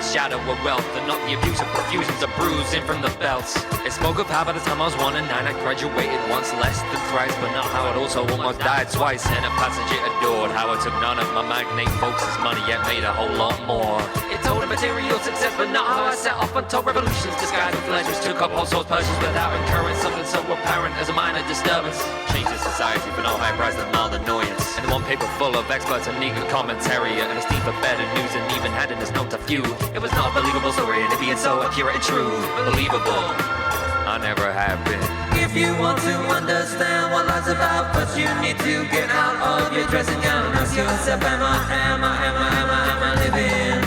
Shadow of wealth, and not the abuse of profusions of bruising from the belts. It spoke of how by the time I was 1 and 9 I graduated once less than thrice, but not how it also almost died twice. And a passage it adored how it took none of my magnate folks' money yet made a whole lot more. It told of material success, but not how I set off untold revolutions, disguised with pleasures, took up household purchases without incurring something so apparent as a minor disturbance. Changed the society for no high price than mild annoyance. And one paper full of experts and eager commentary, and a steep for better news and even handing his note to few. It was not a believable story, and it being so accurate and true. Believable, I never have been. If you want to understand what life's about, but you need to get out of your dressing gown. Ask yourself, am I living?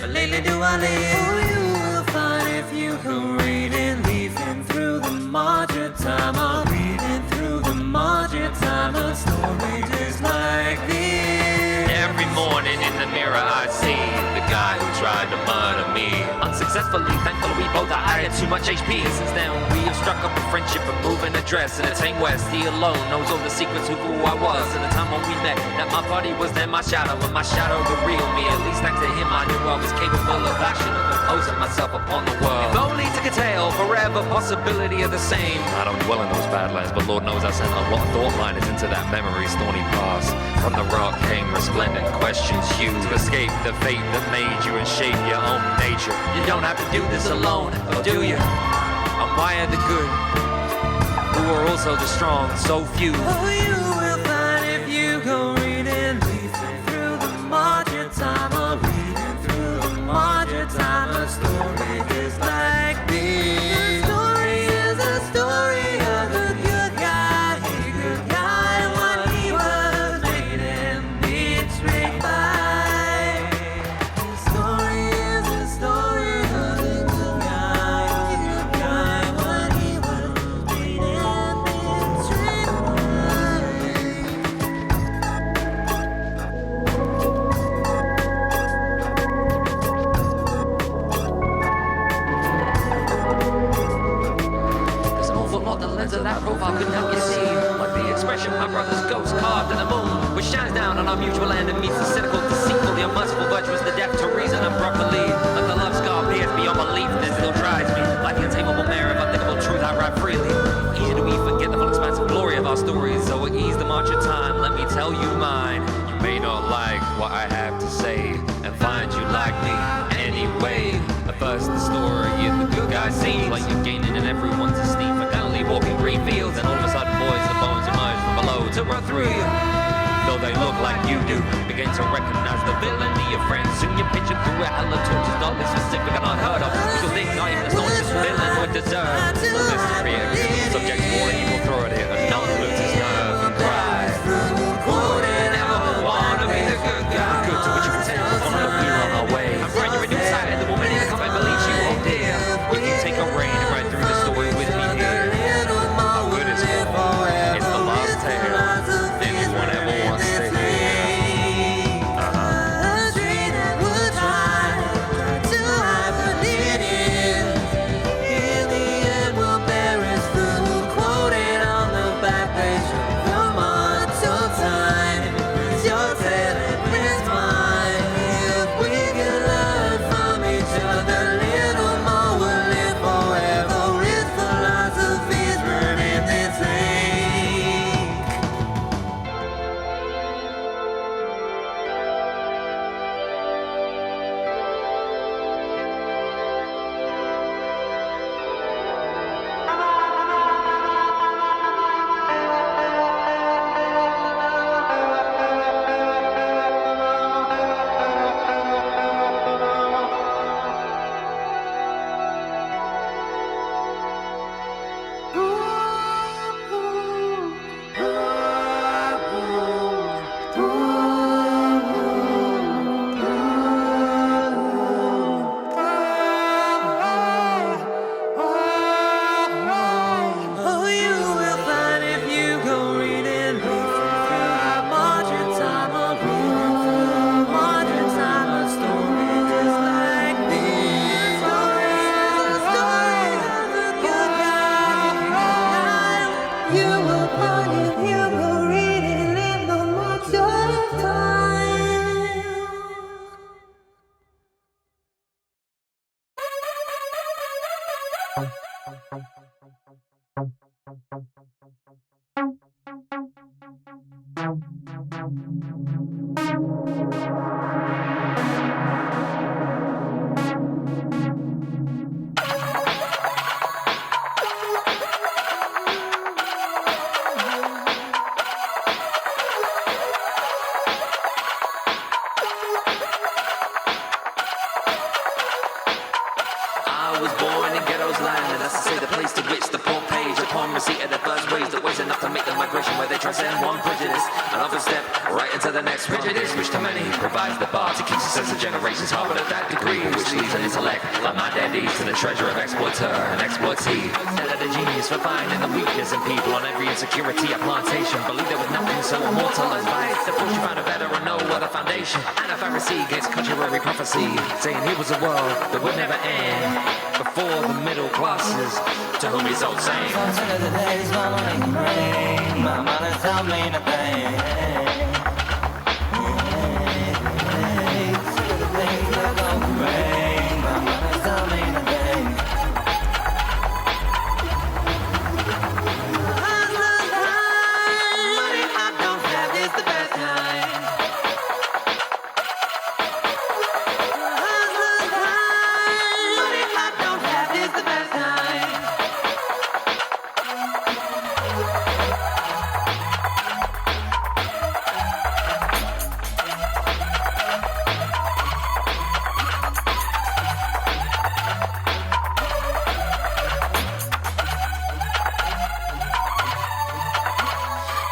But lately do I live? Oh, you will find if you go reading, leafing through the margin time, or reading through the margin time, a story just like this. Every morning in the mirror I see the guy who tried to murder me. Unsuccessfully, thankfully we both I had too much HP. And since then we have struck up a friendship and moving address and attain west. He alone knows all the secrets of who I was. And the time when we met, that my body was then my shadow, and my shadow the real me. At least thanks to him I knew I was capable of action, of imposing myself upon the world. If only to curtail forever possibility of the same. I don't dwell in those badlands, but Lord knows I sent a lot of thought liners into that memory's thorny past. From the rock came resplendent questions, huge, to escape the fate that made you and shape your own nature. You don't have to do this alone, or do you? And why are the good, who are also the strong, so few? Oh, you will find if you go reading, leafing through the margin time, or reading through the margin time, a story just like this. The story is a story of a good guy, what he was made and betrayed by. The story is a story of a good guy, what he was made and betrayed There's an awful lot the lens of that profile couldn't help you see. Like the expression my brother's ghost carved in the moon, which shines down on our mutual end and meets the cynical, deceitful, the unmerciful, virtuous, the deaf to reason and properly. Like the love scar pierced beyond belief that still drives me. Like the untamable mare of unthinkable truth I write freely. Easy do we forget the full expansive glory of our stories, so at ease the march of time, let me tell you mine. You may not like what I have to say, and find you like me anyway. At first the story of the good guy seems like you're gaining in everyone's esteem. Finally walking green fields, and all of a sudden boys, the bones emerge from below to run through you. Though they look like you do, begin to recognize the villainy of friends. Soon you picture through a hell of torches, not this specific and unheard of. You'll think not even the staunchest villain would deserve. So this to create a subject you will find if you go reading in the modern time. I was born in ghetto's land, and that's to say the place to which the poor page upon receipt of their first wage that weighs enough to make the migration where they transcend one prejudice and often step right into the next prejudice, which to many provides the bar to keep the sense of generations harbored at that degree, which leaves an intellect like my daddy's to the treasure of exploiter and exploitee. That are the genius for finding the weakness in people on every insecurity a plantation. Believe there was nothing so immortal as life. The fortune found a better and know what a foundation. And a Pharisee gets contrary prophecy, saying here was a world that would never end before the middle classes, to whom he's all saying. The days my money can bring, my money tell me nothing. The things that don't bring, my money tell me nothing. Money I don't have is the best kind. Money I don't have is the best kind.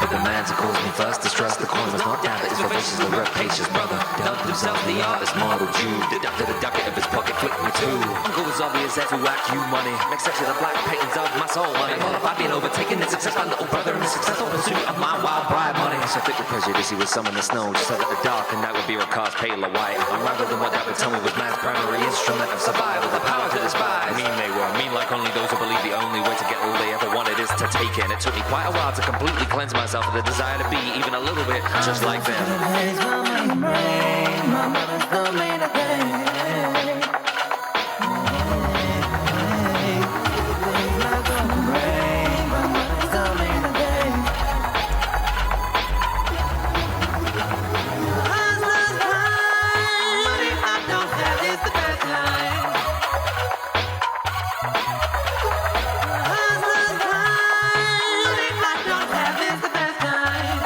But the man to cause me first distrust, the coin was not down, but his vivacious and rapacious brother dubbed himself the artist model Jew, deducted a ducat of his pocket, flicked me too. Uncle was obvious that who whack you money, makes sex with the black paintings of my soul money. Well, if I've been overtaken in success, my little brother in the successful pursuit of my wild bride money. So thick with prejudice, he was some in the snow, just so that the dark and night would be recast pale or white. And rather than what that would tell me was man's primary instrument of survival, the power to despise. Mean they were, mean like only those who believe the only way to get all they ever wanted is to take it. And it took me quite a while to completely cleanse myself of the desire to be even a little bit just like them. The days my money bring, my money don't mean a thing. Things I don't bring, my money don't mean a thing. Hustler's high, money I don't have is the best kind. Hustler's high, money I don't have is the best kind.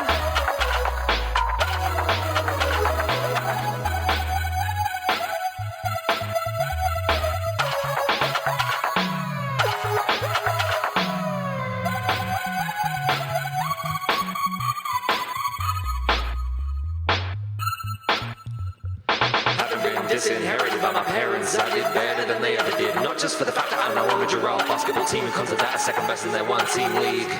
Having been disinherited by my parents, I did better than they ever did. Not just for the fact that I'm now on a giraffe basketball team who comes to that second best in their one-team league.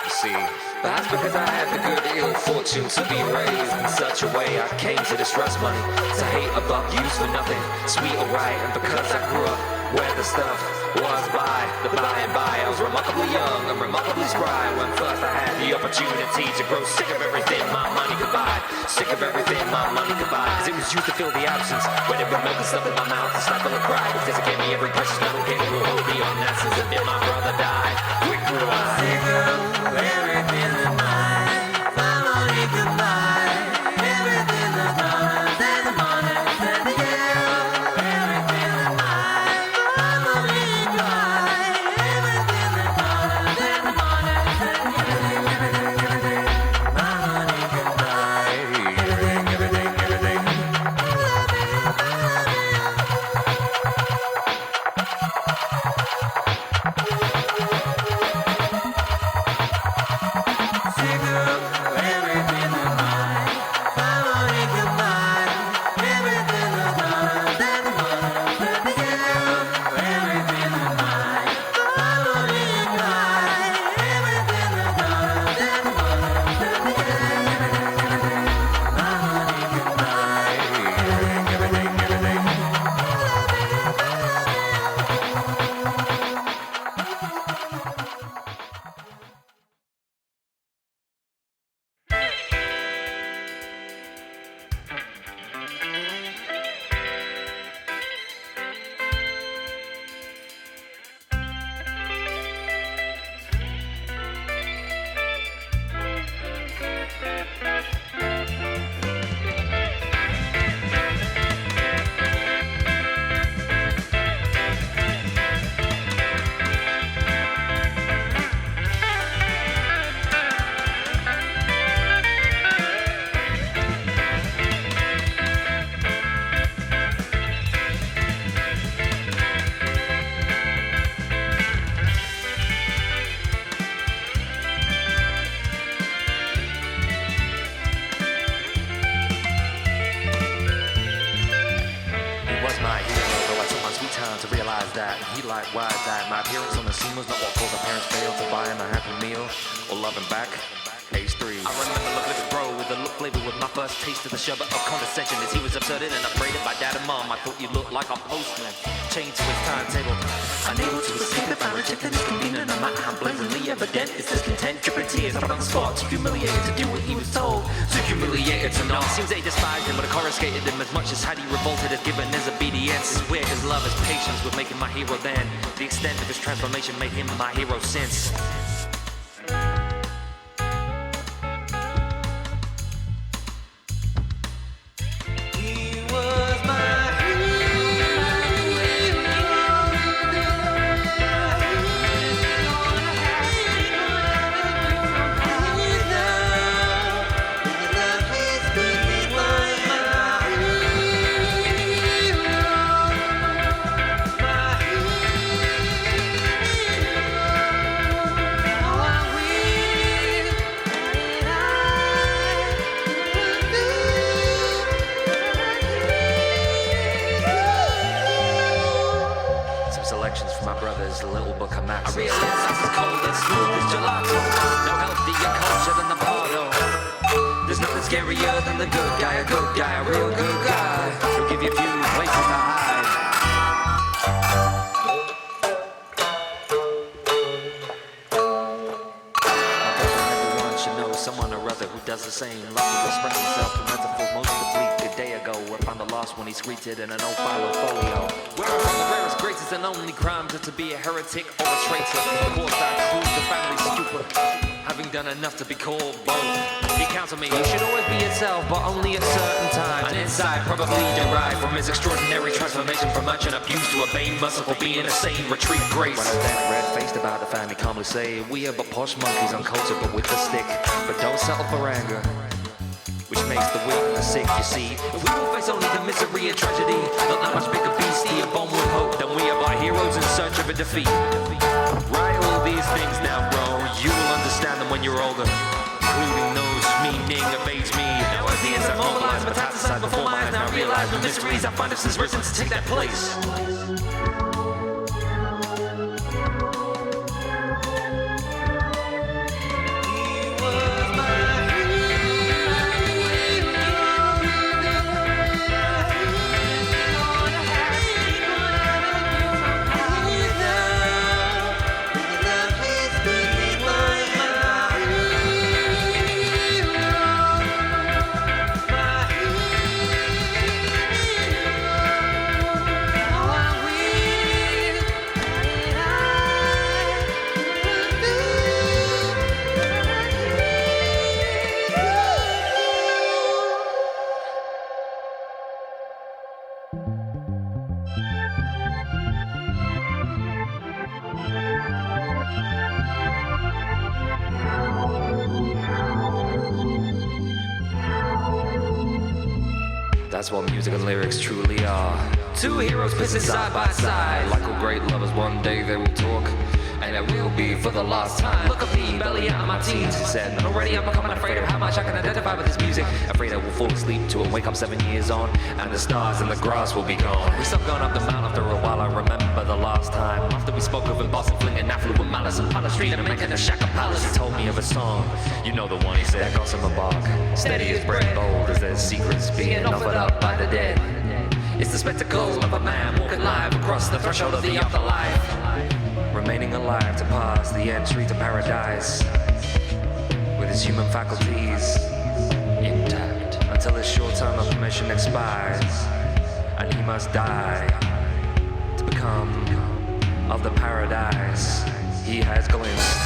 You see, perhaps because I had the good ill fortune to be raised in such a way, I came to distrust money, to hate a buck used for nothing, sweet or right. And because I grew up where the stuff was by and by, I was remarkably young and remarkably spry when first I had the opportunity to grow sick of everything my money could buy. Sick of everything my money could buy, cause it was used to fill the absence when it would milk and stuff in my mouth and stifle a cry, because it gave me every precious metal game that will hold me on that since the day my brother died. Quick grew I. Sick of everything that my money could buy. Everything that's dollars and the money and the euro. Everything that my money could buy. Everything that's dollars and the money and the everything my money could buy. Everything. I love you. why I died. My appearance on the scene was not what caused my parents failed to buy him a happy meal or love him back. Age 3. I remember looking at this bro with a look flavored with my first taste of the sherbet of condescension. As he was absurd and upbraided by dad and mom, I thought you looked like a postman, chained to his timetable. Unable to escape if I rejected his convenient, and my hand blazingly evident. It's discontent, dripping tears on the spot, too humiliated to do what he was told, too humiliated to know. Seems they despised him, but coruscated him as much as had he revolted as given his obedience. It's weird, his love, his patience with making my hero then. The extent of his transformation made him my hero since. A little book of maps. I realize it's cold and smooth as gelato. No healthier culture than the Pardo. There's nothing scarier than the good guy, a real good guy. Who'll give you a few places to hide. Everyone should know someone or other who does the same. Love to express himself through metaphors most complete. A day ago, I found the last one he screeched in an old file folio. Where are the rarest, greatest, and only crimes are to be a heretic or a traitor. Of course, I prove the family stupid, having done enough to be called both. He counts on me, you should always be yourself, but only at certain times. And inside, probably derived from his extraordinary transformation from urgent abuse to a vain, merciful being, a sane retreat grace. When I stand red-faced about the family, calmly say, we are but posh monkeys, uncultured but with the stick. But don't settle for anger, which makes the weak and the sick, you see. We will face only the misery and tragedy, not that much bigger beastie, a bomb with hope, than we are by heroes in search of a defeat. Write all these things now, bro, you will understand them when you're older, including those meaning evades me. Now as the instant mobilized, metastasized before my eyes, now realize the mysteries I find us has risen to take that place. That's what music and lyrics truly are. Two heroes pissing side by side. Like all great lovers, one day they will talk, and it will be for the last time. Look at me, belly out of my teens, he said. Already I'm becoming afraid of how much I can identify with this music. Afraid I will fall asleep to it, wake up 7 years on, and the stars and the grass will be gone. We stopped going up the mountain after a while, I remember the last time. After we spoke of in Boston, flinging affluent malice upon the street and making a shack of palace. He told me of a song, you know the one, he said, that gossamer bark, steady as bread, bold as there's secrets being offered up by the dead. It's the spectacle of a man walking live across the threshold of the afterlife, remaining alive to pass the entry to paradise, with his human faculties intact until his short term of permission expires, and he must die to become of the paradise he has glimpsed.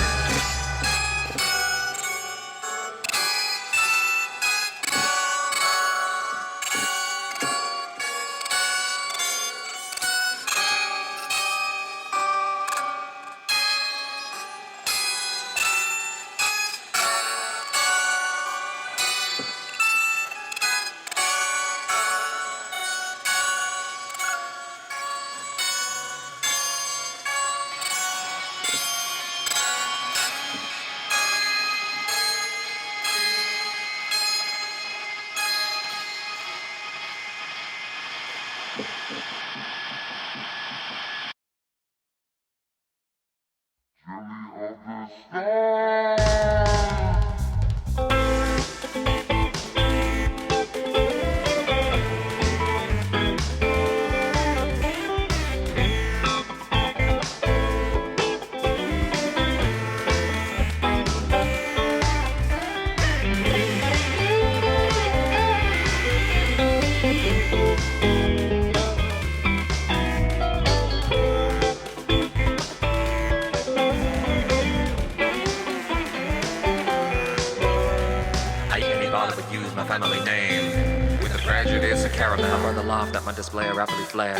Family name with the prejudice of caramel. My brother laughed at my display of rapidly flare,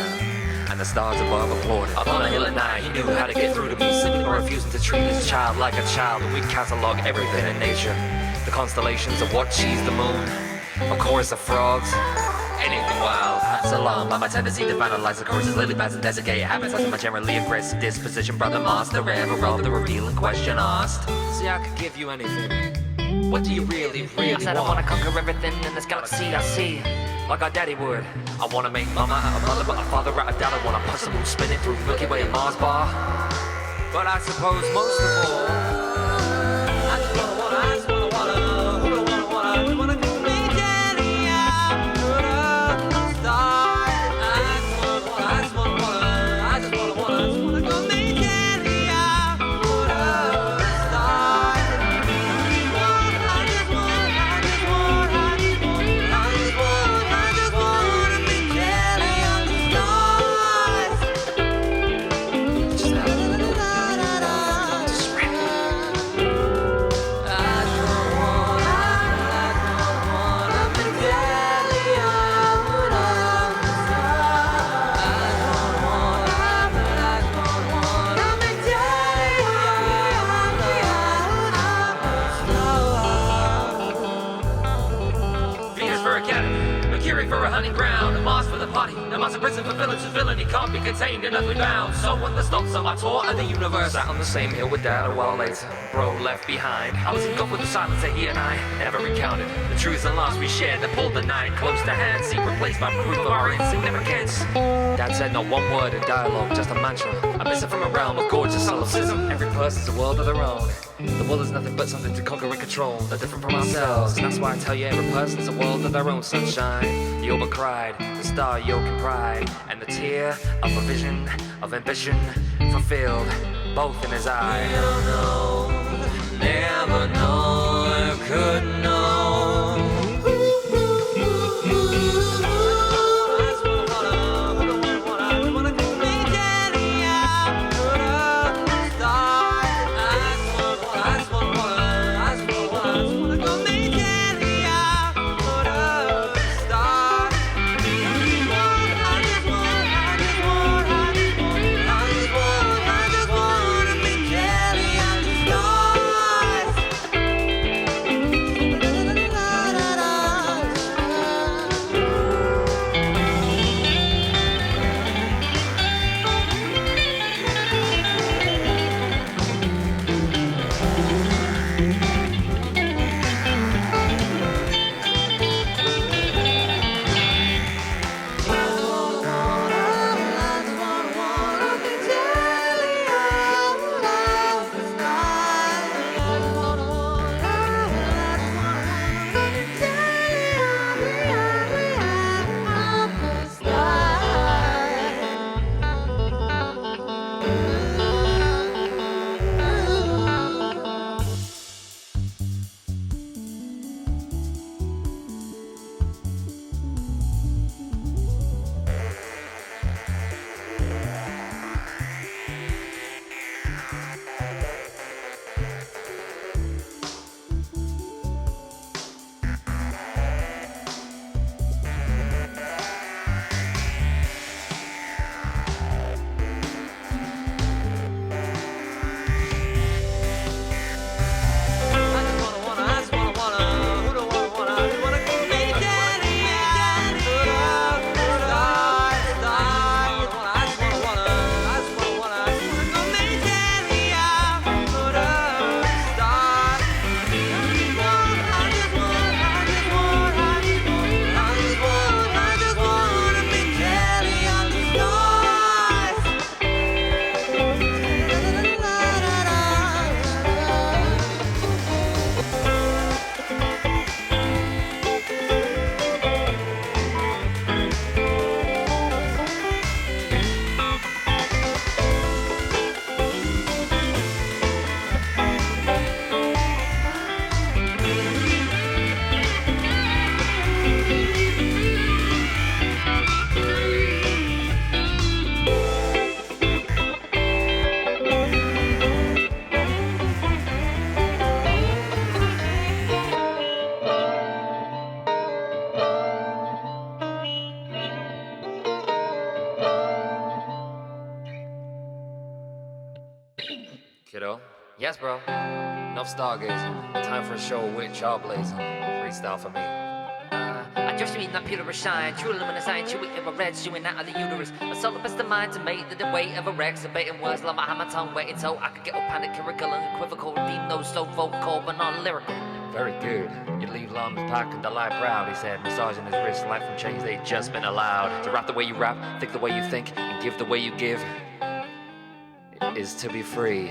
and the stars above applauded. Up on a hill at night, he knew how to get through to me, sleeping or refusing to treat his child like a child. And we catalog everything in nature, the constellations of what cheese, the moon, a chorus of frogs, anything wild. That's alarmed by my tendency to vandalize the choruses, lily pads and desiccate habits. As my generally aggressive disposition, brother master, ever of the revealing question asked. See, I could give you anything. What do you really I said want? I wanna conquer everything in this galaxy I see, like our daddy would. I wanna make mama out of mother, but a father out of dad. I wanna punch the moon spinning through Milky Way and Mars bar. But I suppose most of all, I just wanna make daddy out of the stars. I just wanna go make daddy out of the stars. For a hunting ground, a Mars for the party, a Mars a prison for villains whose villainy can't be contained in earthly bounds. So when the stops on my tour of the universe, sat on the same hill with dad a while later, bro left behind. I was engulfed with the silence that he and I never recounted. The truths and loss we shared that pulled the night close to hand, seemed replaced by proof of our insignificance. Dad said not one word in dialogue, just a mantra. I miss it from a realm of gorgeous solipsism. Every person's a world of their own. The world is nothing but something to conquer and control. They're different from ourselves, and that's why I tell you every person's a world of their own. Sunshine, Yoba cried, the star yoke and pride, and the tear of a vision of ambition fulfilled, both in his eye. We don't know, never know, or could know. Kiddo? Yes, bro. Enough stargazing. Time for a show with blazing. Freestyle for me. I just mean that pure shine, true luminescent, chewy ever red, chewing out of the uterus. A soul best of mind to make the weight of a Rex, debating words like I have my tongue waiting so I could get all panic-lyrical and equivocal, redeem those so vocal but not lyrical. Very good. You leave Lums packed and the lie proud, he said, massaging his wrist like from chains they'd just been allowed. To rap the way you rap, think the way you think, and give the way you give is to be free.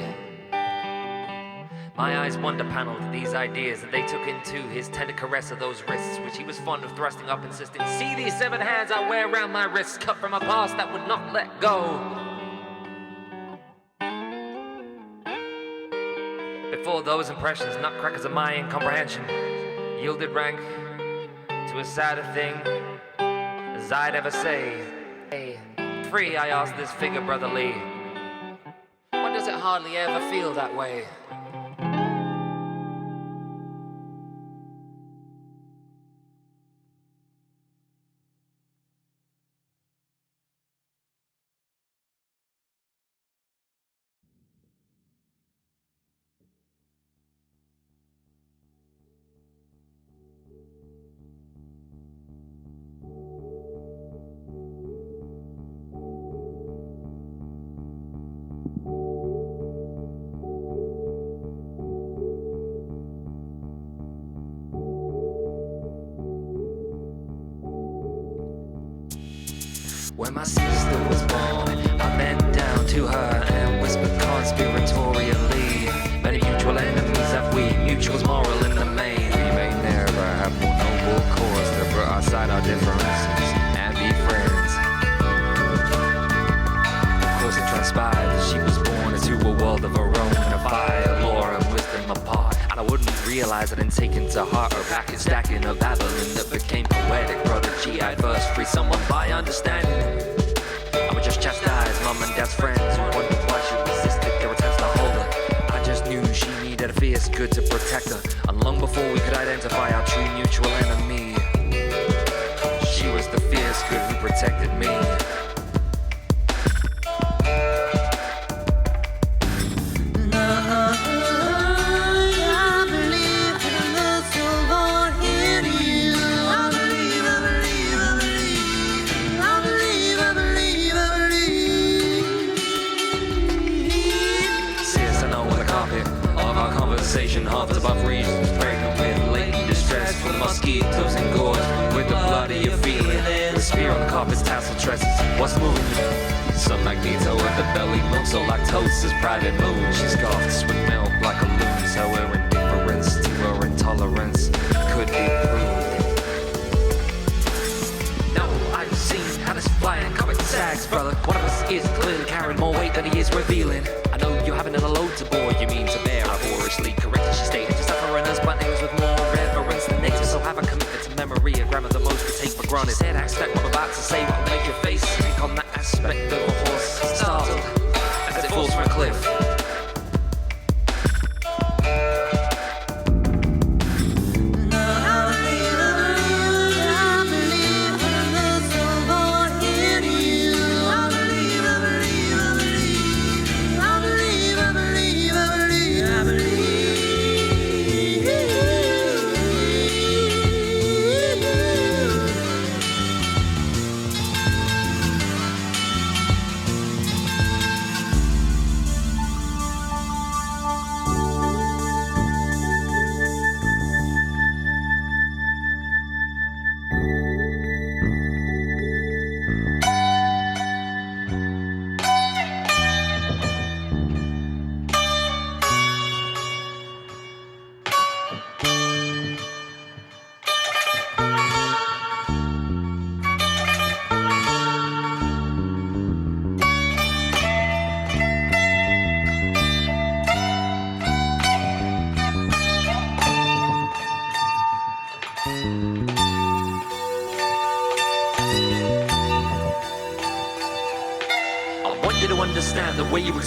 My eyes wonder paneled these ideas that they took into his tender caress of those wrists, which he was fond of thrusting up, insisting, see these 7 hands I wear around my wrists, cut from a past that would not let go. Before those impressions, nutcrackers of my incomprehension yielded rank to as sad a thing as I'd ever say. Hey, free, I asked this figure brotherly, why does it hardly ever feel that way? When my sister was born, I bent down to her and whispered conspiratorially, many mutual enemies have we, mutuals moral in the main. We may never have more noble cause to put aside our differences and be friends. Of course it transpired that she was born into a world of her own, a fire, lore and wisdom apart. And I wouldn't realize I didn't take into heart her packet stacking of Babylon that became poetic prodigy. I'd first free someone by understanding. I would just chastise mom and dad's friends who wondered why she resisted their attempts to hold her. I just knew she needed a fierce good to protect her, and long before we could identify our true mutual enemy, she was the fierce good who protected me. Half above reasons, pregnant with latent distress from mosquitoes engorged with the blood of your feeling. The spear on the carpet's tassel tresses. What's moving you? Some magneto in the belly, milk so lactose is private moon. She scoffs with milk like a loon, so her indifference to her intolerance could be proved. No, I've seen how this flying comic sags, brother. One of us is clearly carrying more weight than he is revealing. I know you haven't a load to bore, you mean to bear. Laboriously corrected, she stated, just suffering us but names with more reverence than nature. So have a commitment to memory, a grammar the most we take for granted. She said, I expect what I'm about to say will make your face take on that aspect of a horse, startled as it falls from a cliff.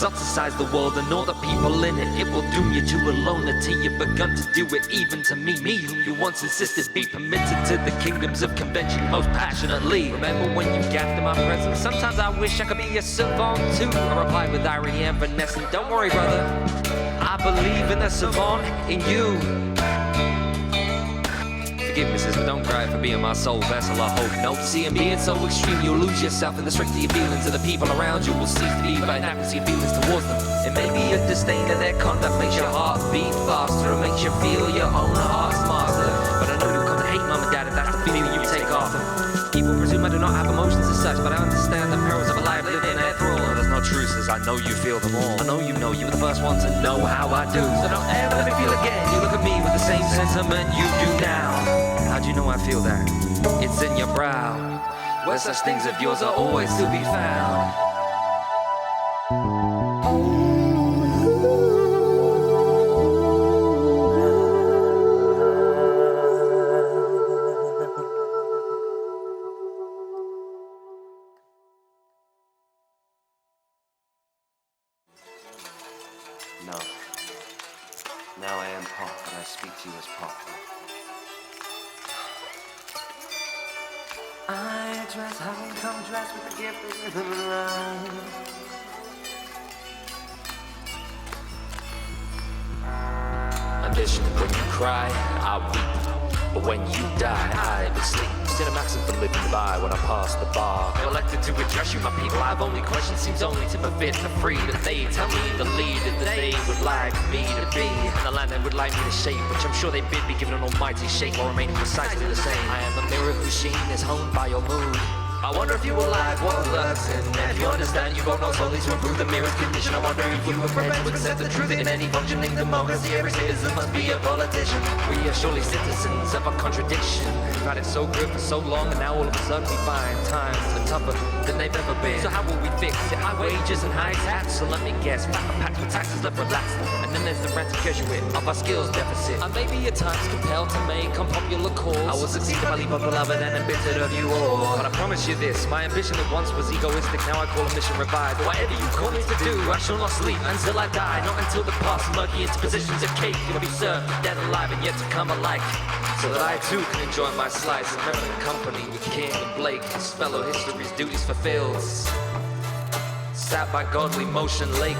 exoticize the world and all the people in it. It will doom you to aloneness. You've begun to do it even to me whom you once insisted be permitted to the kingdoms of convention most passionately. Remember when you gasped in my presence? Sometimes I wish I could be a savant too. I replied with irony and finesse, and don't worry brother, I believe in the savant in you. Forgive me, sis, but don't cry for being my soul vessel. I hope no. See, and being so extreme, you'll lose yourself in the strength of your feelings, and the people around you will cease to be by inadequacy of feelings towards them. It may be a disdain of their conduct makes your heart beat faster, and makes you feel your own heart's master. But I know you come to hate mom and dad if that's the feeling you take off them. People presume I do not have emotions as such, but I understand the perils of a life lived in their thrall. There's no truth, sis, I know you feel them all. I know you were the first one to know how I do. So don't ever let me feel again. You look at me with the same sentiment you do now. How'd you know I feel that? It's in your brow, where such things of yours are always to be found. No. Now I am Pop, and I speak to you as Pop. I dress, how come dressed with the gift of rhythm and rhyme. Ambition, when you cry, I weep. But when you die, I will sleep. Cinemaxim for living by when I pass the bar. Elected to address you, my people. I've only question seems only to befit the free. That they tell me the leader that they would like me to be. And the land they would like me to shape, which I'm sure they bid be given an almighty shape or remaining precisely the same. I am a mirror whose sheen is honed by your mood. I wonder if you will like what lurks in there. If you understand, you won't know slowly to improve the mirror's condition. I wonder if you are prepared to accept the truth in any functioning democracy. Every citizen must be a politician. We are surely citizens of a contradiction. We've had it so good for so long, and now all of a sudden we find times are tougher than they've ever been. So how will we fix it? High wages and high tax. So let me guess, packed with taxes left relaxed. And then there's the rent casual of our skills deficit. I may be at times compelled to make unpopular calls. I will succeed if I leave a beloved and embittered of you all. But I promise you this, my ambition that once was egoistic, now I call a mission revived. Whatever you call me to do, I shall not sleep until I die. Not until the past murky into positions of cake. It'll be served dead alive and yet to come alike. So that I too can enjoy my slice and remnant company with King and Blake, his fellow history's duties fulfilled. Sat by godly motion lake.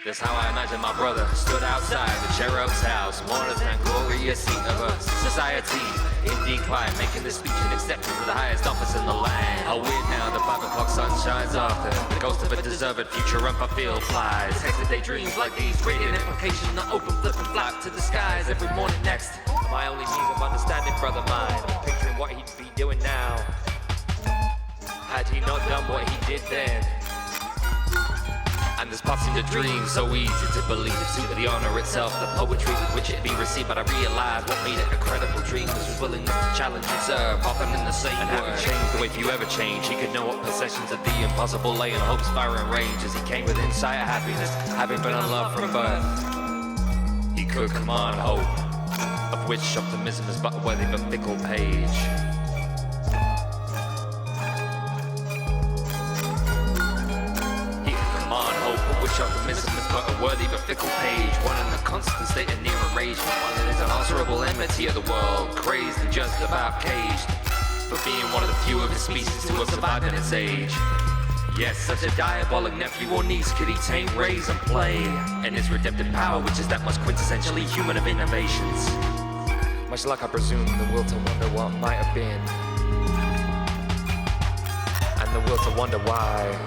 That's how I imagine my brother stood outside the Cherub's house. Mourners and glorious seat of a society in decline, making this speech and acceptance of the highest office in the land. How weird now, the 5 o'clock sun shines after. The ghost of a deserved future unfulfilled flies. Hectic daydreams like these, radiant implication, the open flip and flap to the skies every morning next. My only means of understanding, brother mine, picturing what he'd be doing now, had he not done what he did then. And this pop seemed a dream so easy to believe. To the honor itself, the poetry with which it be received. But I realized what made it a credible dream was his willingness to challenge and serve, often in the same word. And having changed the way few ever change, he could know what possessions of the impossible lay in hope's firing range. As he came within sight of happiness, having been unloved from birth, he could command hope, of which optimism is but a worthy but fickle page. Which optimism is but a worthy but fickle page. One in a constant state of near rage, one that is an unalterable enmity of the world, crazed and just about caged for being one of the few of his species to have survived in its age. Yes, such a diabolic nephew or niece could he tame, raise, and play. And his redemptive power, which is that most quintessentially human of innovations. Much like I presume the will to wonder what might have been. And the will to wonder why.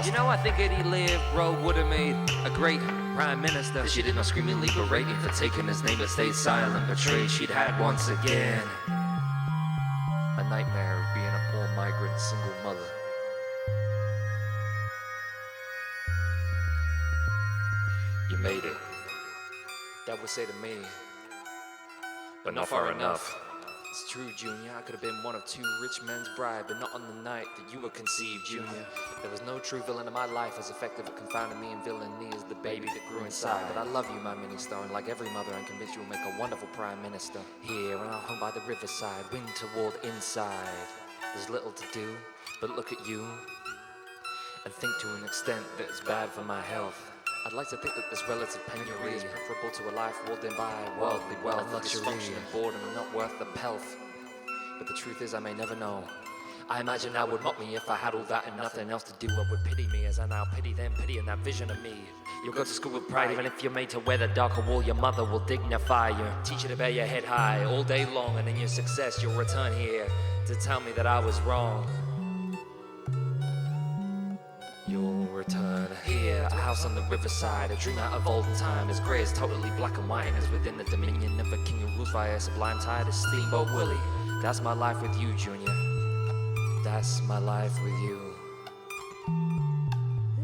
You know, I think had he lived, bro would have made a great prime minister. She did not screamingly berate him for taking his name but stayed silent, betrayed she'd had once again. A nightmare of being a poor migrant single mother. You made it. That would say to me, but not far enough. It's true, Junior, I could have been one of two rich men's bride, but not on the night that you were conceived, Junior. There was no true villain in my life as effective at confounding me in villainy as the baby that grew inside. But I love you, my mini-star, and like every mother, I'm convinced you will make a wonderful prime minister. Here, in our home by the riverside, wind toward inside. There's little to do, but look at you, and think to an extent that it's bad for my health. I'd like to think that this relative penury is preferable to a life walled in by worldly wealth and luxury. Dysfunction and boredom are not worth the pelf. But the truth is I may never know. I imagine thou would mock me if I had all that and nothing else to do, or would pity me as I now pity them, pitying that vision of me. You'll go to school with pride even if you're made to wear the darker wool. Your mother will dignify you, teach you to bear your head high all day long, and in your success you'll return here to tell me that I was wrong. You'll return here, a house on the riverside, a dream out of olden time, as grey as totally black and white, and as within the dominion of a king who rules via a sublime tide, as Steamboat Willie. That's my life with you, Junior. That's my life with you.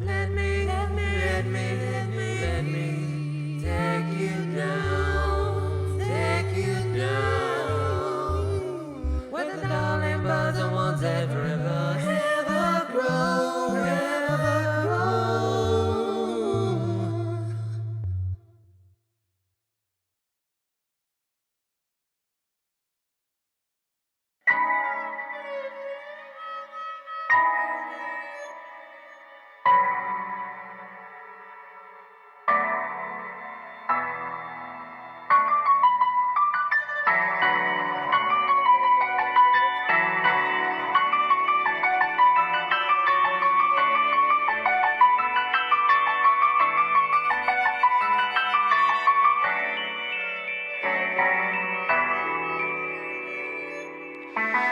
Let me take you down, where the darling birds are once and forever, ever grow, ever grow.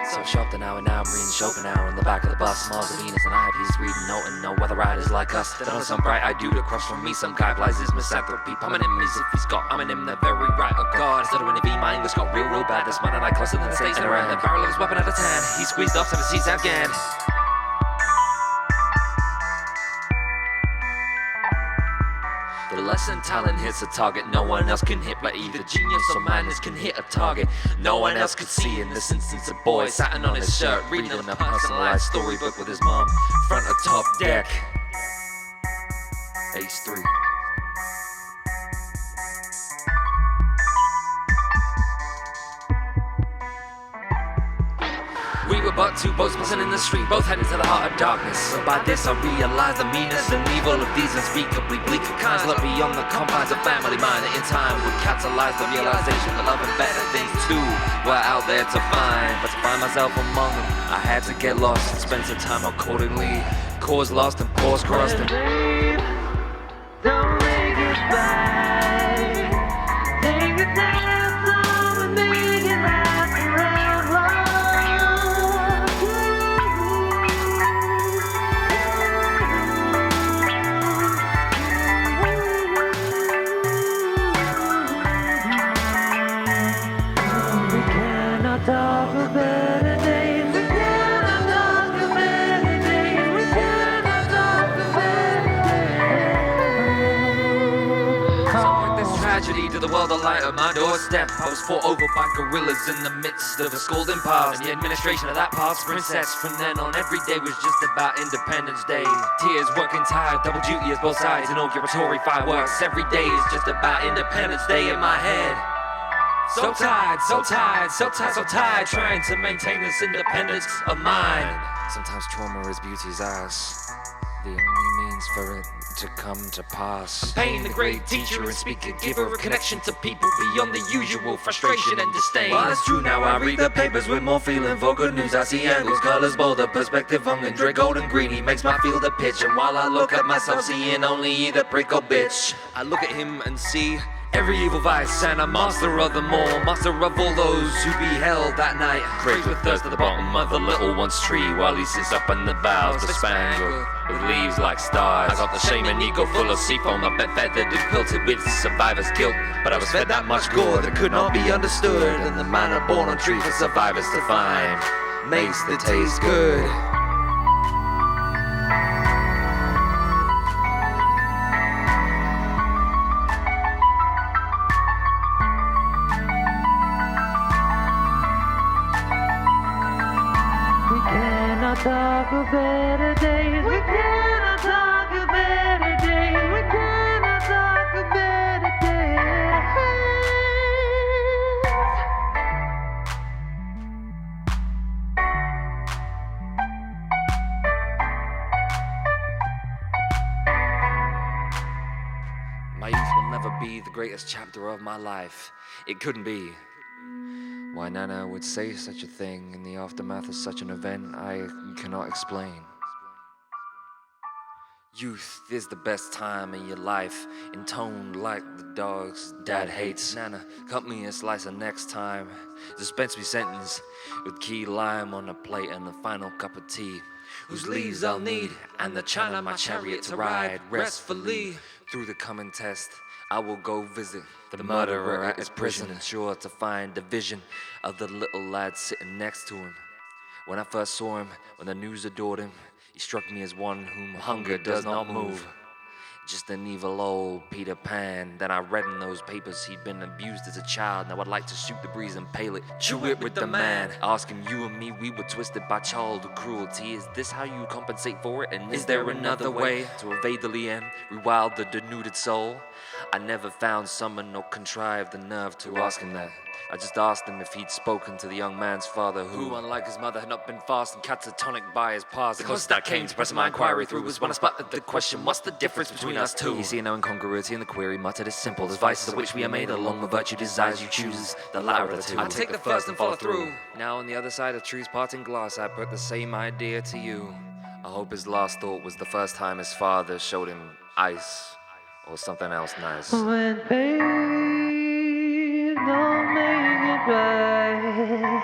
So sharp that now and now I'm reading Schopenhauer in the back of the bus. Mars of Venus and I, he's reading note and no other riders like us. Then on some bright-eyed dude across from me, some guy applies his misanthropy, pumping him as if he's got I'm in him the very right of God. Instead of when it be my English got real bad. This man and I closer than the States and around the barrel of his weapon out of 10. He squeezed off 7 seats Afghan. The lesson talent hits a target no one else can hit, but either genius or madness can hit a target no one else could see. In this instance, a boy satin on his shirt, reading a personalized storybook with his mom, front of top deck. Ace 3. We were but two boats missing in the street, both heading to the heart of darkness. So by this I realized the meanness and evil of these unspeakably bleaker kinds look beyond the confines of family mind, that in time would catalyze the realization that love and better things too were out there to find. But to find myself among them, I had to get lost and spend some time accordingly. Cause lost and pause crossed and Don't make it bad. Take it down, and make it last around. to the world, a light at my doorstep. I was fought over by gorillas in the midst of a scolding past. And the administration of that past princess. From then on, every day was just about Independence Day. Tears, working tired, double duty as both sides, inauguratory fireworks. Every day is just about Independence Day in my head. So tired, so tired, so tired, so tired, trying to maintain this independence of mine. Sometimes trauma is beauty's ass, the only means for it to come to pass. Pain, the great teacher and speaker, giver of connection to people beyond the usual frustration and disdain. Well, it's true now, I read the papers with more feeling for good news. I see angles, colors, bolder, perspective hungry, drink gold and green. He makes my field a pitch, and while I look at myself, seeing only either prick or bitch, I look at him and see every evil vice, and a master of them all, master of all those who beheld that night. Craves with thirst at the bottom of the little one's tree, while he sits up in the boughs, bespangled with leaves like stars. I got the shame and ego full of seafoam, I bet feathered and quilted with survivor's guilt. But I was fed that much gore that could not be understood, and the manna born on tree for survivors to find makes the taste good. Talk of better days. We cannot talk of better days. We cannot talk of better days. My youth will never be the greatest chapter of my life. It couldn't be. Why Nana would say such a thing in the aftermath of such an event, I cannot explain. Youth is the best time in your life, intoned like the dogs Dad hates. Nana, cut me a slice of next time. Dispense me sentence with key lime on a plate and the final cup of tea. Whose leaves I'll need, and the china my chariot to ride restfully. Through the coming test, I will go visit the murderer at his prison, sure to find a vision of the little lad sitting next to him. When I first saw him, when the news adored him, he struck me as one whom hunger does not move. Just an evil old Peter Pan that I read in those papers. He'd been abused as a child, now I'd like to shoot the breeze and pale it, chew it with the man. Asking you and me, we were twisted by childhood cruelty. Is this how you compensate for it? And is there another way to evade the lien, rewild the denuded soul? I never found, summoned, or contrived the nerve to ask him that. I just asked him if he'd spoken to the young man's father, who, unlike his mother, had not been fast and catatonic by his past. The closest that came to pressing my inquiry through was when I sputtered the question, what's the difference between us two? He see no incongruity in the query, muttered as simple as vices of which we are made, along the virtue desires you choose, the latter of the two. I take the first and follow through. Now on the other side of truth's parting glass, I put the same idea to you. I hope his last thought was the first time his father showed him ice, or something else nice. When pain don't make it right,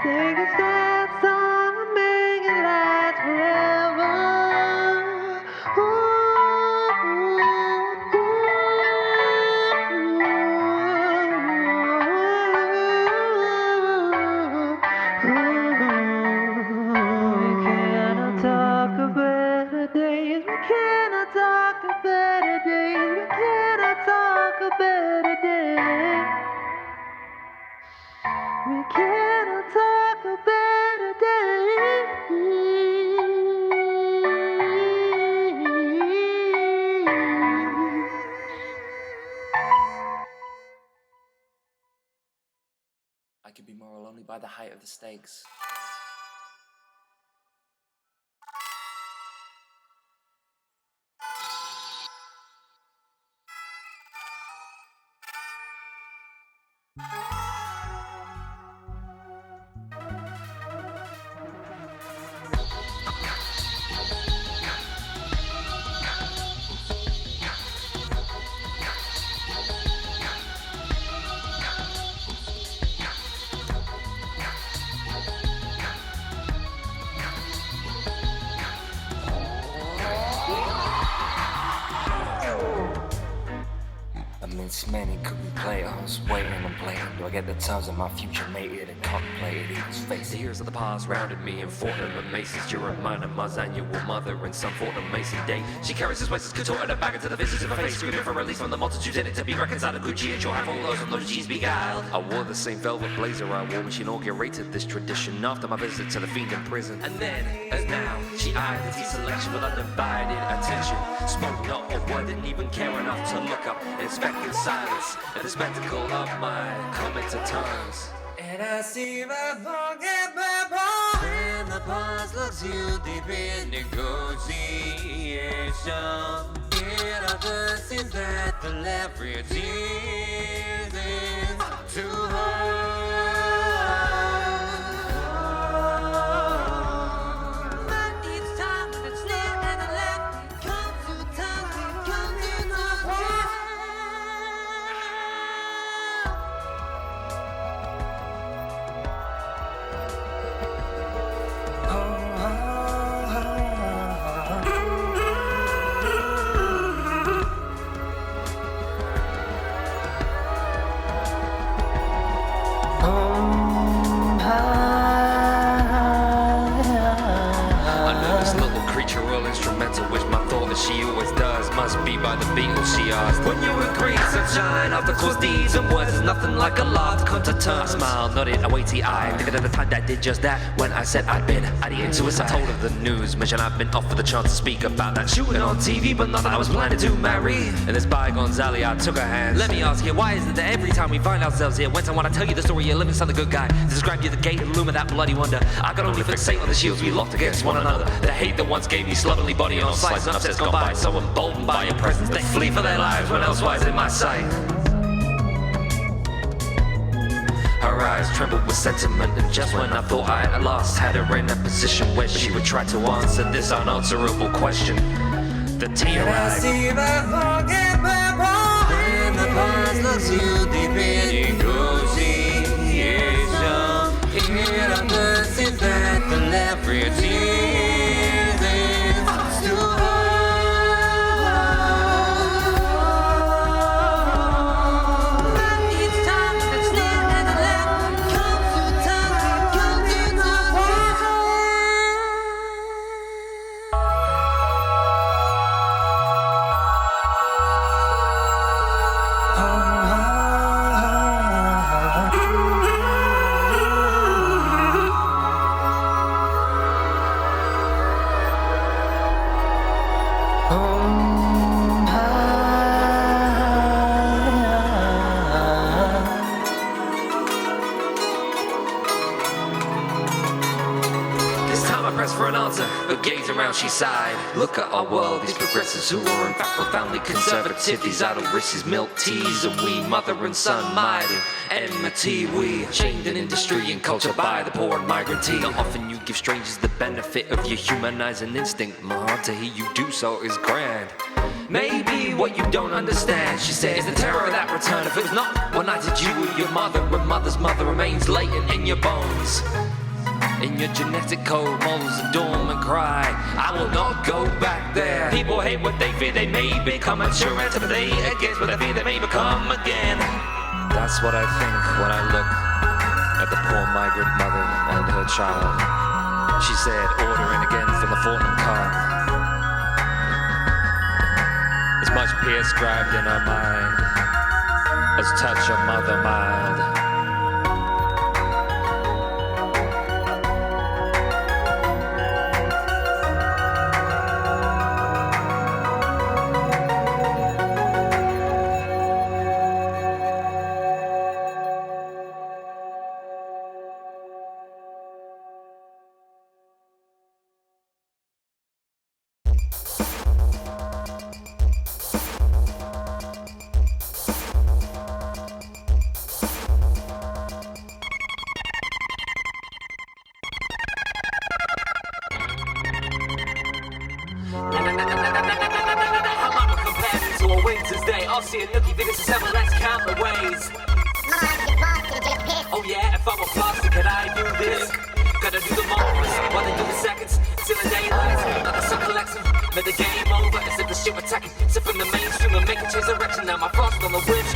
take a stance on and make it last forever. We cannot talk of better days. We cannot talk of better days. We cannot talk of better days. We cannot talk of better days. I could be moral only by the height of the stakes. seedlings, many could we play? I was waiting and playing. Do I get the terms of my future mated and contemplated eagle's face? The years of the past rounded me in Fortnum Macy's. You remind of Ma's annual mother in some Fortnum Macy day. She carries his waist contorted and back into the visage of her face, screaming for release from the multitudes in it to be reconciled to Gucci, and she'll have all those and those G's beguiled. I wore the same velvet blazer I wore when she inaugurated this tradition after my visit to the fiend in prison. And then, as now, she eyed the tea selection with undivided attention. Spoke not a word, didn't even care enough to look up, inspect in silence at the spectacle of my coming to terms. And I see my forgettable when the past looks you deep in negotiation. It often seems that the leverage is too hard. But each time it's near and the left, it comes to time, it comes in the world. She always does, must be by the Beatles, she asked. When you agree, sunshine after cause deeds and words is nothing like a laugh to come to terms. I smiled, nodded, a weighty eye, thinking of the time that I did just that. When I said I'd been adding suicide, I told her the news mission. I've been offered the chance to speak about that shooting on TV, but not that I was planning to marry. In this bygones alley, I took her hand. Let me ask you, why is it that every time we find ourselves here, when someone I tell you the story, you're living some the good guy, describe you the gate and loom of that bloody wonder. I could only fixate on the shields we locked against one another. The hate that once gave me slovenly body on slice and upsets gone by, so emboldened by your presence, they flee for their lives when elsewise in my sight. Her eyes trembled with sentiment, and just when I thought I at last had her in a position where she would try to answer this unanswerable question, the tear I see my forgettable when the past looks you deep in negotiation. It often seems that the leverage is too hard. But gaze around, she sighed. Look at our world, these progressives who are in fact profoundly conservative. These idle riches, milk teas, and we, mother and son, mired in enmity. We chained in industry and culture by the poor and migrantee. Not often you give strangers the benefit of your humanizing instinct. Ma, to hear you do so is grand. Maybe what you don't understand, she said, is the terror of that return. If it was not when I did you with your mother, and mother's mother remains latent in your bones. In your genetic code, moles a dormant cry, I will not go back there. People hate what they fear they may become, unsure antipathy against what they fear they may become again. That's what I think when I look at the poor migrant mother and her child. She said, ordering again from the Fortnum car. As much peer scribed in her mind as touch a mother mild. I'll see a nookie figure, so seven, let's count the ways. Oh yeah, if I were plastic, could I do this? Gotta do the moments, while they do the seconds, till the daylight. Now the sun collects them, made the game over, as if the shit were attacking. Sipping the mainstream and making change direction. Now my frost on the windshield.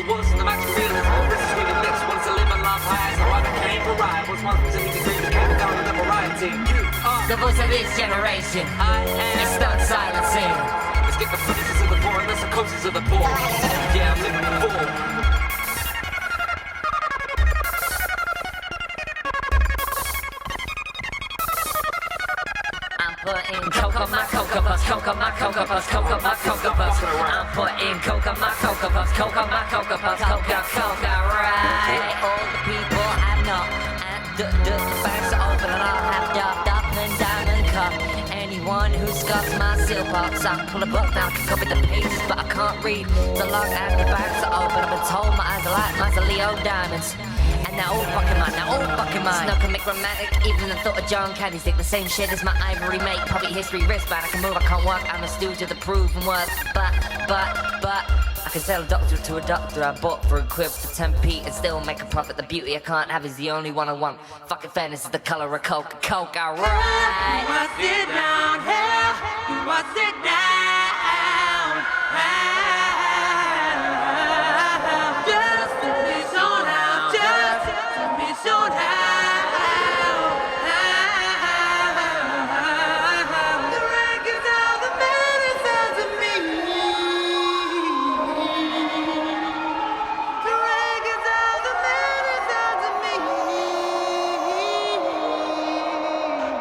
the worst and the max realism. This is really lit, once I live my life high. So I became pariah, was once to me the greatest came down in the variety. You are the voice of this generation. I am. It's not silencing. Let's get the footages of the poor and the psychosis of the poor. Yeah, I'm living the poor. Putting coke on my cocoa puffs, coke on my cocoa puffs, coke on my cocoa puffs. I'm putting coke on my cocoa puffs, coke on my cocoa puffs, coca, right? All the people have not, and the banks are open and I'll have dopped up and diamond cup. Anyone who scuffs my seal box, I pull a book now, I can copy the pages, but I can't read. So long as the banks are open, I've been told my eyes are like mausoleo diamonds. And now all fucking mine. Snow can make romantic, even the thought of John Caddy's dick. The same shit as my ivory mate. Public history wristband, I can move, I can't work. I'm a stooge of the proven work. But I can sell a doctor to a doctor. I bought for a quid for 10p and still make a profit. The beauty I can't have is the only one I want. Fucking fairness is the color of coke, alright. You must sit down, hell, you must sit down. Just to be shown out, just to be shown out. The records of the many sons of me. The records of the many sons of me.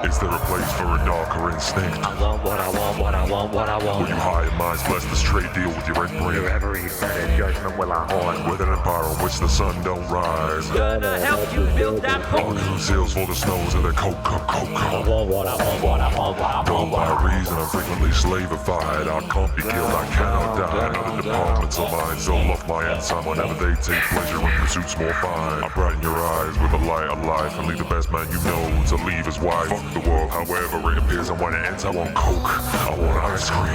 Is there a place for a darker instinct? I want what I want, what I want, what I want. Will you hire minds bless this trade deal with your brain? Your every better judgment will I haunt. With an empire on which the sun don't rise. Gonna help you build that All who seals for the snows of their coke. I want what I want, what I want, what I Don't want. by reason I'm frequently slavified. I can't be killed, I cannot die. Other departments of mine so love my ensign whenever they take pleasure in pursuits more fine. I brighten your eyes with the light of life and leave the best man you know to leave his wife. Fuck the world, however it appears, and when it ends I want coke, I want ice cream.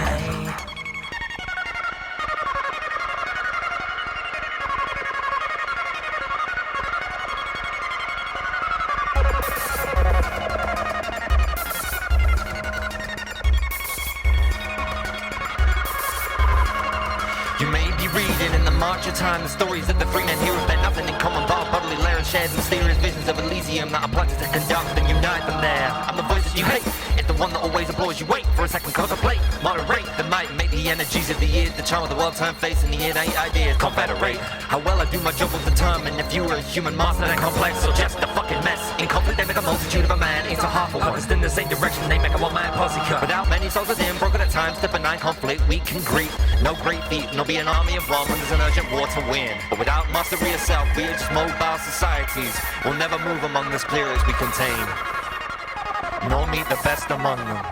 You may be reading in the march of time the stories of the free men here bear nothing in common bar bodily lair and shared mysterious visions of Elysium that are plotted to conduct and unite them there. I'm the voice that you hate, it's the one that always applauds you. Wait for a second, contemplate, moderate the might, make the energies of the years, the charm of the world turn face and the innate ideas confederate. How well I do my job will determine if you are a human master that complex or just a fucking mess. In conflict they make a multitude of a man into half a one. Opposed in the same direction they make a one-man posse cut. Without many soldiers in, broken at times, to benign conflict we can greet. No great feat, nor be an army of one when there's an urgent war to win. But without mastery of self, we are just mobile societies. We'll never move among this clearance we contain, nor meet the best among them.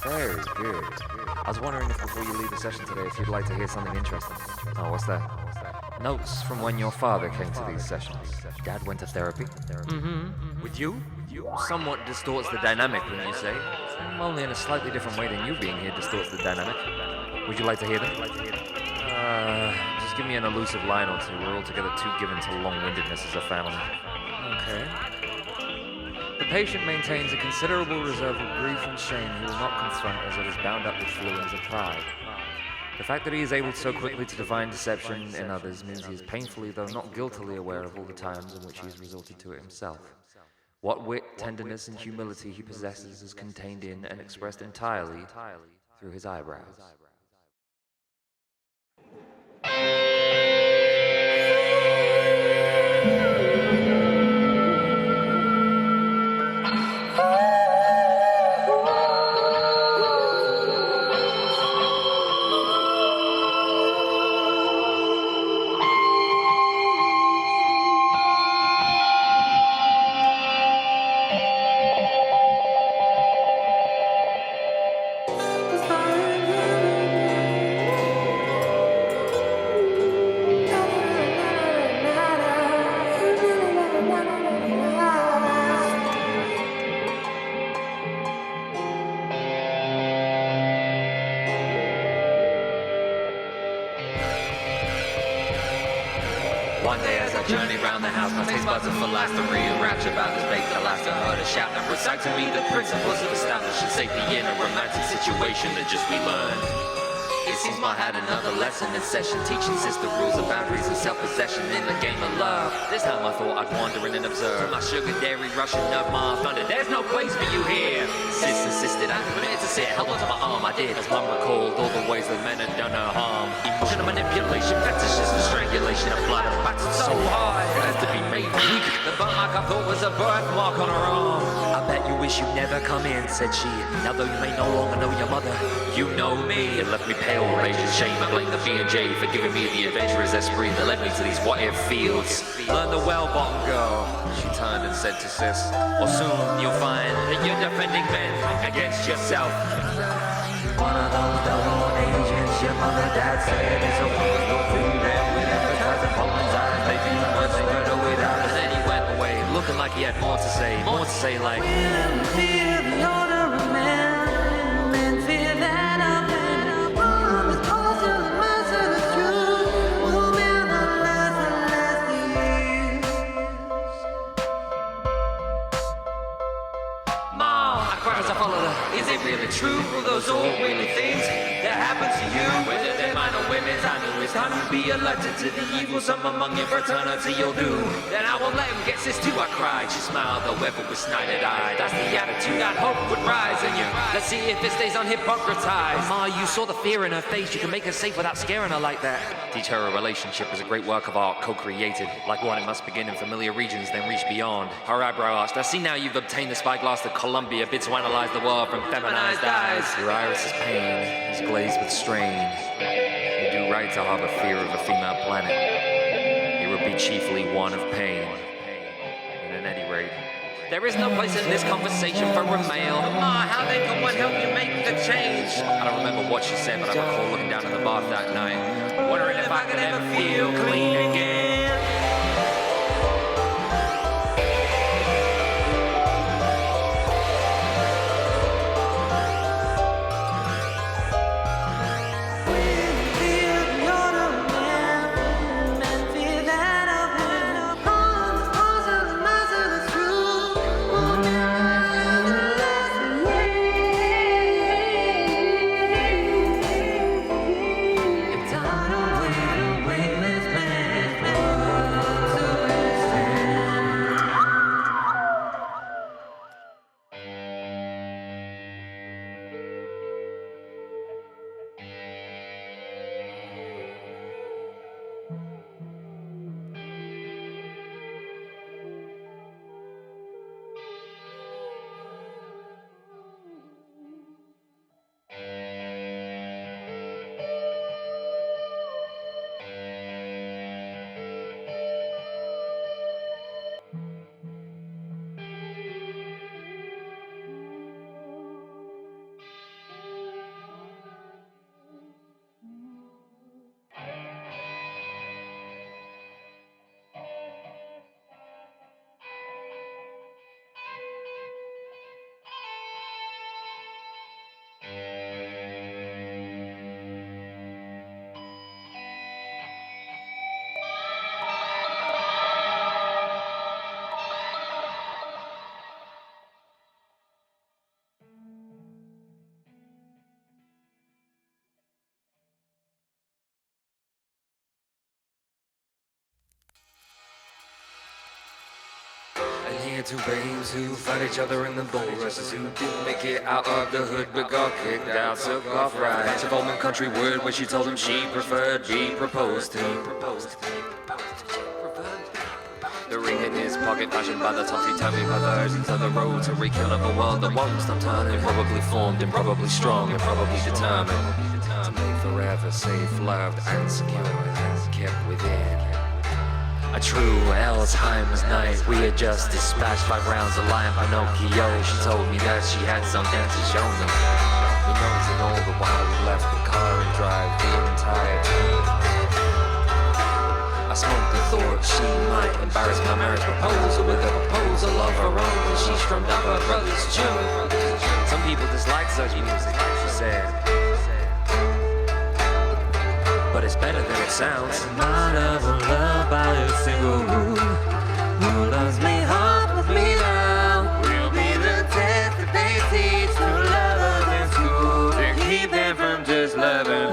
Very good. I was wondering if before you leave the session today, if you'd like to hear something interesting. Oh, what's that? Notes from when your father came to these sessions. Dad went to therapy. With you? Somewhat distorts the dynamic, wouldn't you say? Only in a slightly different way than you being here distorts the dynamic. Would you like to hear them? Just give me an elusive line or two. We're altogether too given to long-windedness as a family. Okay. The patient maintains a considerable reserve of grief and shame he will not confront as it is bound up with feelings of pride. The fact that he is able so quickly to divine deception in others means he is painfully, though not guiltily, aware of all the times in which he has resorted to it himself. What wit, tenderness, and humility he possesses is contained in and expressed entirely through his eyebrows. One day as I journey round the house, my taste buds are full as to re-enrapture about this baked Alaska. Heard a shout and recite to me the principles of establishing safety in a romantic situation that just we learned. It seems Ma had another lesson in session, teaching sister rules of boundaries and self-possession in the game of love. This time I thought I'd wander in and observe my sugar dairy rushing up my thunder. There's no place for you here. Sis insisted I permitted to sit, held onto my arm. I did, as Mum recalled all the ways that men had done her harm. Emotional manipulation, fetishes and strangulation, a blood of battered so hard as to be made weak. The birthmark I thought was a birthmark on her arm. I bet you wish you'd never come in, said she. Now though you may no longer know your mother, You know me, it left me pale, rage and shame. I blame the B&J for giving me the adventurous esprit that led me to these what-if fields. learn the well-bottom girl, she turned and said to sis, Or soon you'll find that you're defending men against yourself. One of those double agents your mother dad said is a woman's no food and we advertise the Poland's eyes making you much better without And then he went away, looking like he had more to say like, fear the order of man, men fear that of man. One is closer than master the truth, will man the less and less the years. Mom, I cried as I followed her. Is it really true? Were those all really things that happened to you? Whether they're mine or women's, I knew it's time to be alerted to the evil some among your fraternity you'll do. Then I won't let him get sis too, I cried. She smiled, though ever with snided eye. That's the attitude I'd hope would rise in you. Let's see if it stays unhypocratized. Ma, you saw the fear in her face. You can make her safe without scaring her like that. Teach her a relationship is a great work of art, co-created. Like one, it must begin in familiar regions, then reach beyond. Her eyebrow arched. I see now you've obtained the spyglass of Columbia, bid to analyze the world from feminized eyes. Your iris is pain, is glazed with strain. You do right to harbor fear of a female planet. It would be chiefly one of pain. And at any rate, There is no place in this conversation for a male. Ma, how then can one help you make the change? I don't remember what she said, but I recall looking down in the bath that night, wondering if I could ever feel clean again. Two babes who fight each other in the bull rushes, who didn't make it out of the hood but got kicked out, took off right. Bunch of old man country word where she told him she preferred be proposed to. The ring in his pocket, fashioned by the topsy-turvy perversions of the road to re-kill of a world that won't stop turning. Probably formed and probably strong and probably determined to make forever safe, loved and secure and kept within. A true Alzheimer's night. We had just dispatched 5 rounds of Lion Pinocchio. She told me that she had something to show me. We knows it all the while we left the car and drive the entire time. I smoked the thought she might embarrass my marriage proposal with a proposal of her own, and she strummed up her brother's tune. Some people dislike such music, she said, but it's better than it sounds. Not ever loved by a single rule. Who loves me, heart with me now, will be the test that they teach to lovers in school, to keep them from just loving.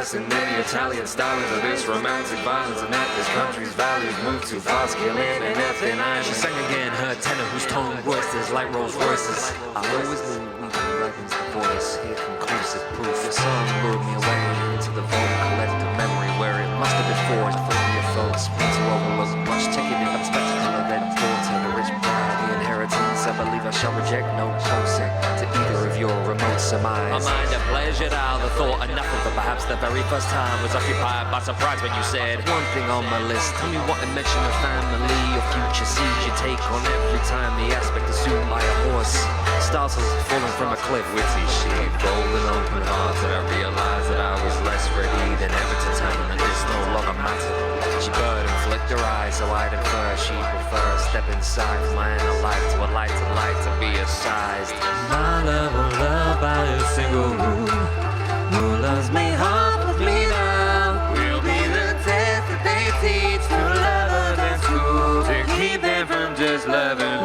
lesson in the Italian style of this romantic violence, and that this country's values move too fast, killing and nothing. She sang again, her tenor whose tone roisters like Rolls Royces. I always knew weeping reverence the voice, hear conclusive proof. The song lured me away into the vault of collective memory, where it must have been forged for your folks. To overlook much, taking in the spectacle of that daughter, the rich bride, the inheritance. I believe I shall reject no closer to either of your remote surmise. My mind a pleasure now, the thought enough of it. Perhaps the very first time was occupied by surprise when you said one thing on my list. Tell me what dimension of family or future seeds you take on every time the aspect assumed by a horse startles falling from a cliff. Witty sheep, bold and open hearted, I realized that I was less ready than ever to tell them that this no longer mattered. She burned and flicked her eyes, so I'd infer she'd prefer a step inside from my inner life to a light to be a sized. My love will love by a single rule. Who loves me, harms me now. Will be the test that they teach to lovers in school, to keep them from just loving.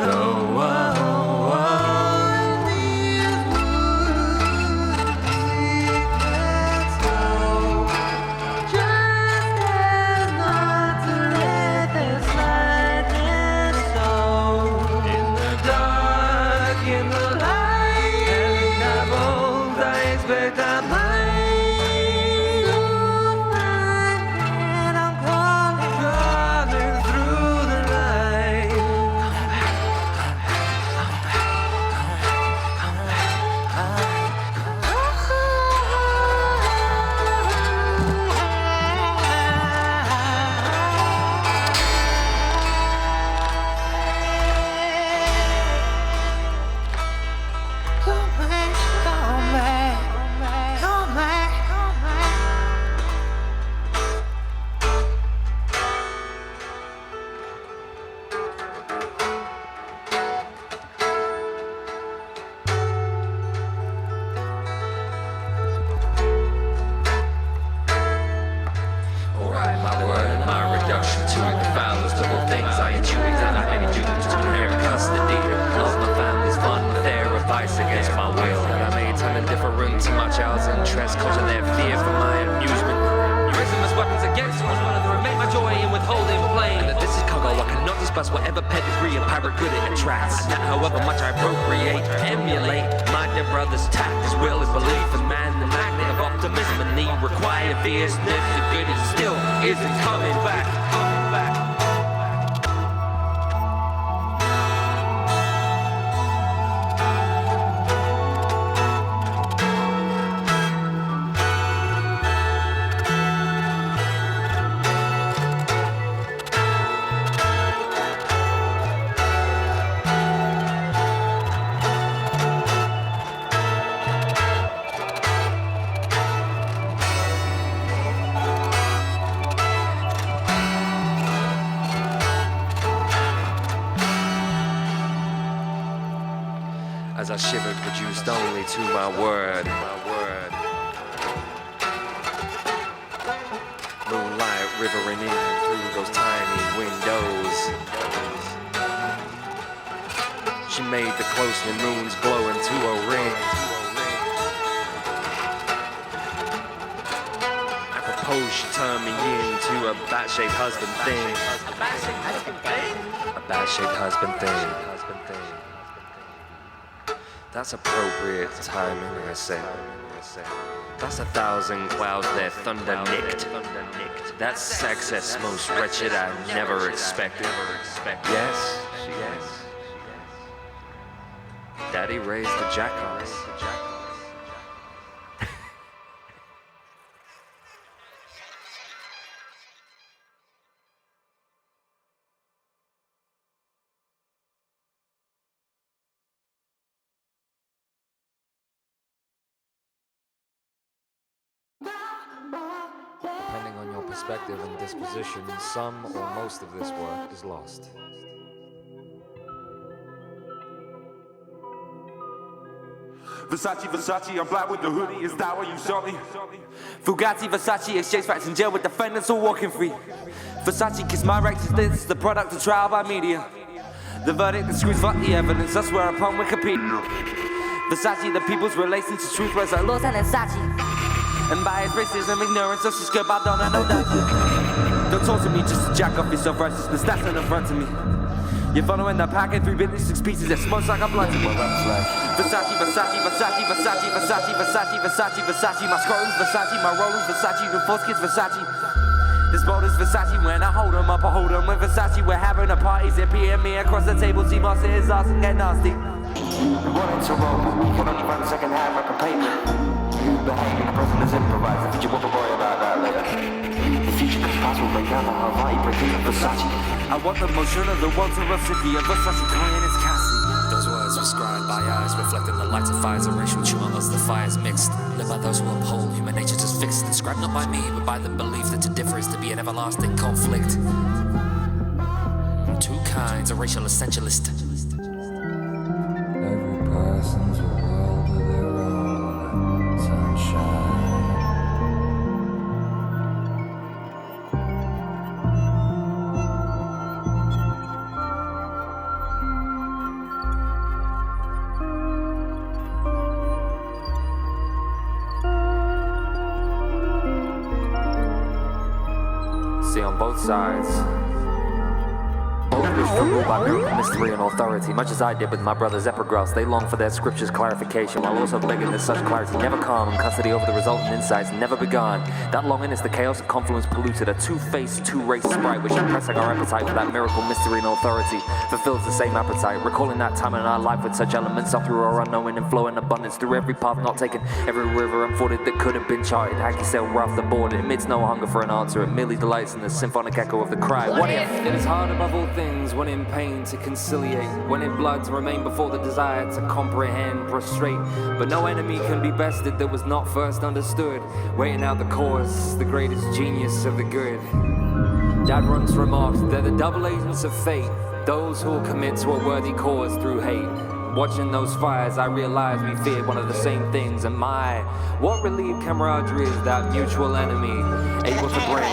Whatever pedigree a pirate good it attracts, not however much I appropriate, emulate my dear brother's tact, his will, his belief, and man, the magnet of optimism, and the required fierceness, the good it still isn't coming back. As I shivered, reduced only to my word. Moonlight rivering in through those tiny windows. She made the closely moons glow into a ring. I propose she turned me into a bat-shaped husband thing. A bat-shaped husband thing? A bat-shaped husband thing. That's appropriate timing, I say. That's 1,000 clouds their thunder nicked. That's success most wretched I never expected. Yes. Daddy raised the Jackass. Depending on your perspective and disposition, some or most of this work is lost. Versace, I'm black with the hoodie, is that what you saw me? Bugatti, Versace, exchange facts in jail with defendants all walking free. Versace, kiss my righteousness, the product of trial by media. The verdict that screws fuck the evidence, I swear upon Wikipedia. Versace, the people's relation to truth, whereas like laws and Versace. And by his racism, ignorance, social skirt, I don't know that. Don't talk to me just to jack off your self-righteousness, that's an affront to me. You're following the pack in 3 billion 6 pieces that smokes like a blunt to me. Versace, Versace, Versace, Versace, Versace, Versace, Versace, Versace. My scrotum's Versace, my rollers Versace, the force kids Versace. This boulder's Versace, when I hold 'em up, I hold 'em with Versace. We're having a party, zippy and me across the table. See Marsy his ass and get nasty. We wanted to roll, but we can only run second hand rapper paper. Behaving, the present is improvised. The future, we'll worry about that later. The future comes past, we'll break down the Hawaii, break into Versace. I want the motion of the Walter of City of Versace, Chocaine is Cassie. Those words were scribed by eyes, reflecting the lights of fires, a racial tumor as the fires mixed. Led by those who uphold human nature just fixed, inscribed not by me, but by the belief that to differ is to be an everlasting conflict. Two kinds, a racial essentialist. Every person's a world of their own sunshine. See, on both sides, both wish to rule by miracle, mystery, and authority, much as I did with my brother's epigraphs. They long for their scriptures' clarification, while also begging that such clarity never calm and custody over the resultant insights never begun. That longing is the chaos of confluence polluted, a two-faced, two-race sprite, which impressing our appetite for that miracle, mystery, and authority fulfills the same appetite, recalling that time in our life with such elements all through our unknowing and flowing abundance, through every path not taken, every river unforded that could have been charted. Hacky sail rough the board, it admits no hunger for an answer, it merely delights in the symphonic echo of the cry. What if? It is hard above all things, when in pain to conciliate, when in blood to remain before the desire to comprehend, prostrate. But no enemy can be bested that was not first understood, waiting out the cause, the greatest genius of the good. Dad once remarked, they're the double agents of fate, those who will commit to a worthy cause through hate. Watching those fires, I realized we feared one of the same things, and what relieved camaraderie is that mutual enemy able to bring.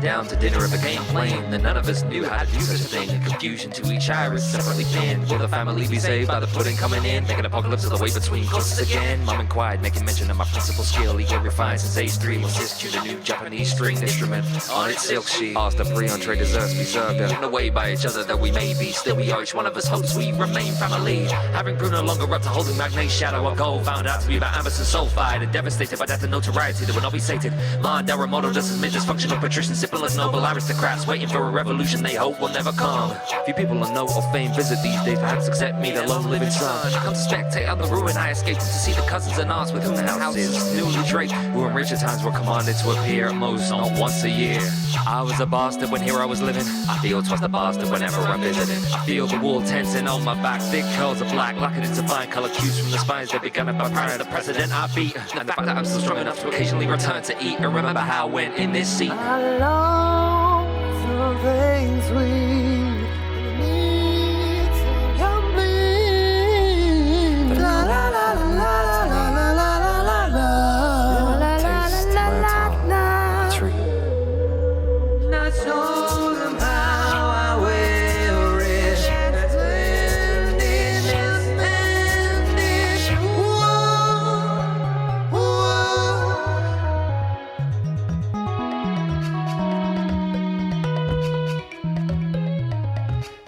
Down to dinner, it became plain that none of us knew how to do such a thing. Confusion to each iris, separately pinned. Will the family be saved by the pudding coming in? Making apocalypse of the way between courses again. Mom inquired, making mention of my principal skill. Equal refined since age 3. Will assist tune a new Japanese string instrument on its silk sheet. Asked the pre-entree desserts be served and away by each other that we may be. Still we are each one of us hopes we remain family. Having grew no longer up to holding magnate's shadow of gold. Found out to be about Amberson sulfide and devastated by death and notoriety that would not be sated. Mind our model just as mid dysfunctional patrician sipping like noble aristocrats, waiting for a revolution they hope will never come. Few people I know of fame visit these days, perhaps except me, the lone living son. I come to spectate on the ruin I escaped to see the cousins and aunts with whom the house is newly draped, who in richer times were commanded to appear at most not once a year. I was a bastard when here I was living. I feel twice the bastard whenever I'm visiting. I feel the wool tensing on my back, thick curls of black, lacking into fine color cues from the spines that begun by prior the precedent I beat. And the fact that I'm still strong enough to occasionally return to eat and remember how I went in this seat. I long for things we need to complete. La la la la la la la la la la la la la. And I told them how I will risk ending this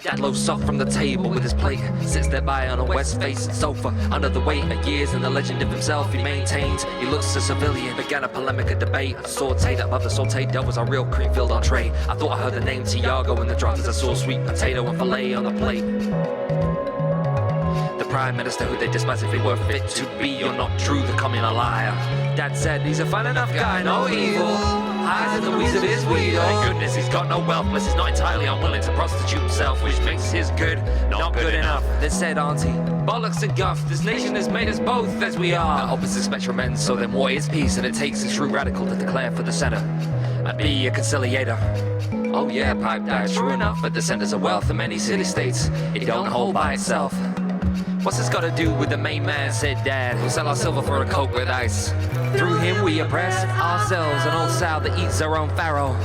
Dad loafs up from the table with his plate, sits there by on a west-facing sofa. Under the weight of years and the legend of himself he maintains, he looks a civilian. Began a polemic, a debate, sauteed above the sauteed dough was a real cream-filled entree. I thought I heard the name Tiago in the draft as I saw sweet potato and filet on the plate. The Prime Minister who they despise if they were fit to be. You're not true, the communal liar. Dad said he's a fine enough guy, no evil. Hides in the weeds of his weed. Thank goodness he's got no wealth, plus he's not entirely unwilling to prostitute himself, which makes his good not good enough. They said, Auntie, bollocks and guff, this nation has made us both as we are. At opposite spectrum ends, so then what is peace? And it takes a true radical to declare for the center and be a conciliator. Oh yeah, pipe died, true enough, but the centers of wealth in many city-states, it don't hold by itself. What's this got to do with the main man, said Dad. We'll sell our silver for a coke with ice. Through him we oppress ourselves, an old sow that eats her own farrow.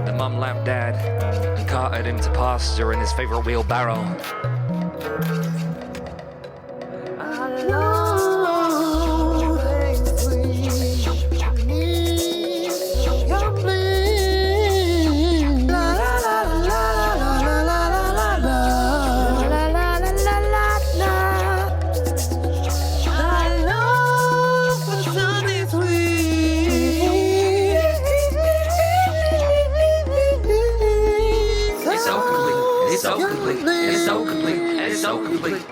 The mum laughed Dad and carted him to pasture in his favorite wheelbarrow. I long things we need to complete. La la la la la la la la la la la la la la la. I long for something sweet. It's so complete, it's so complete, it's so complete, it's so complete.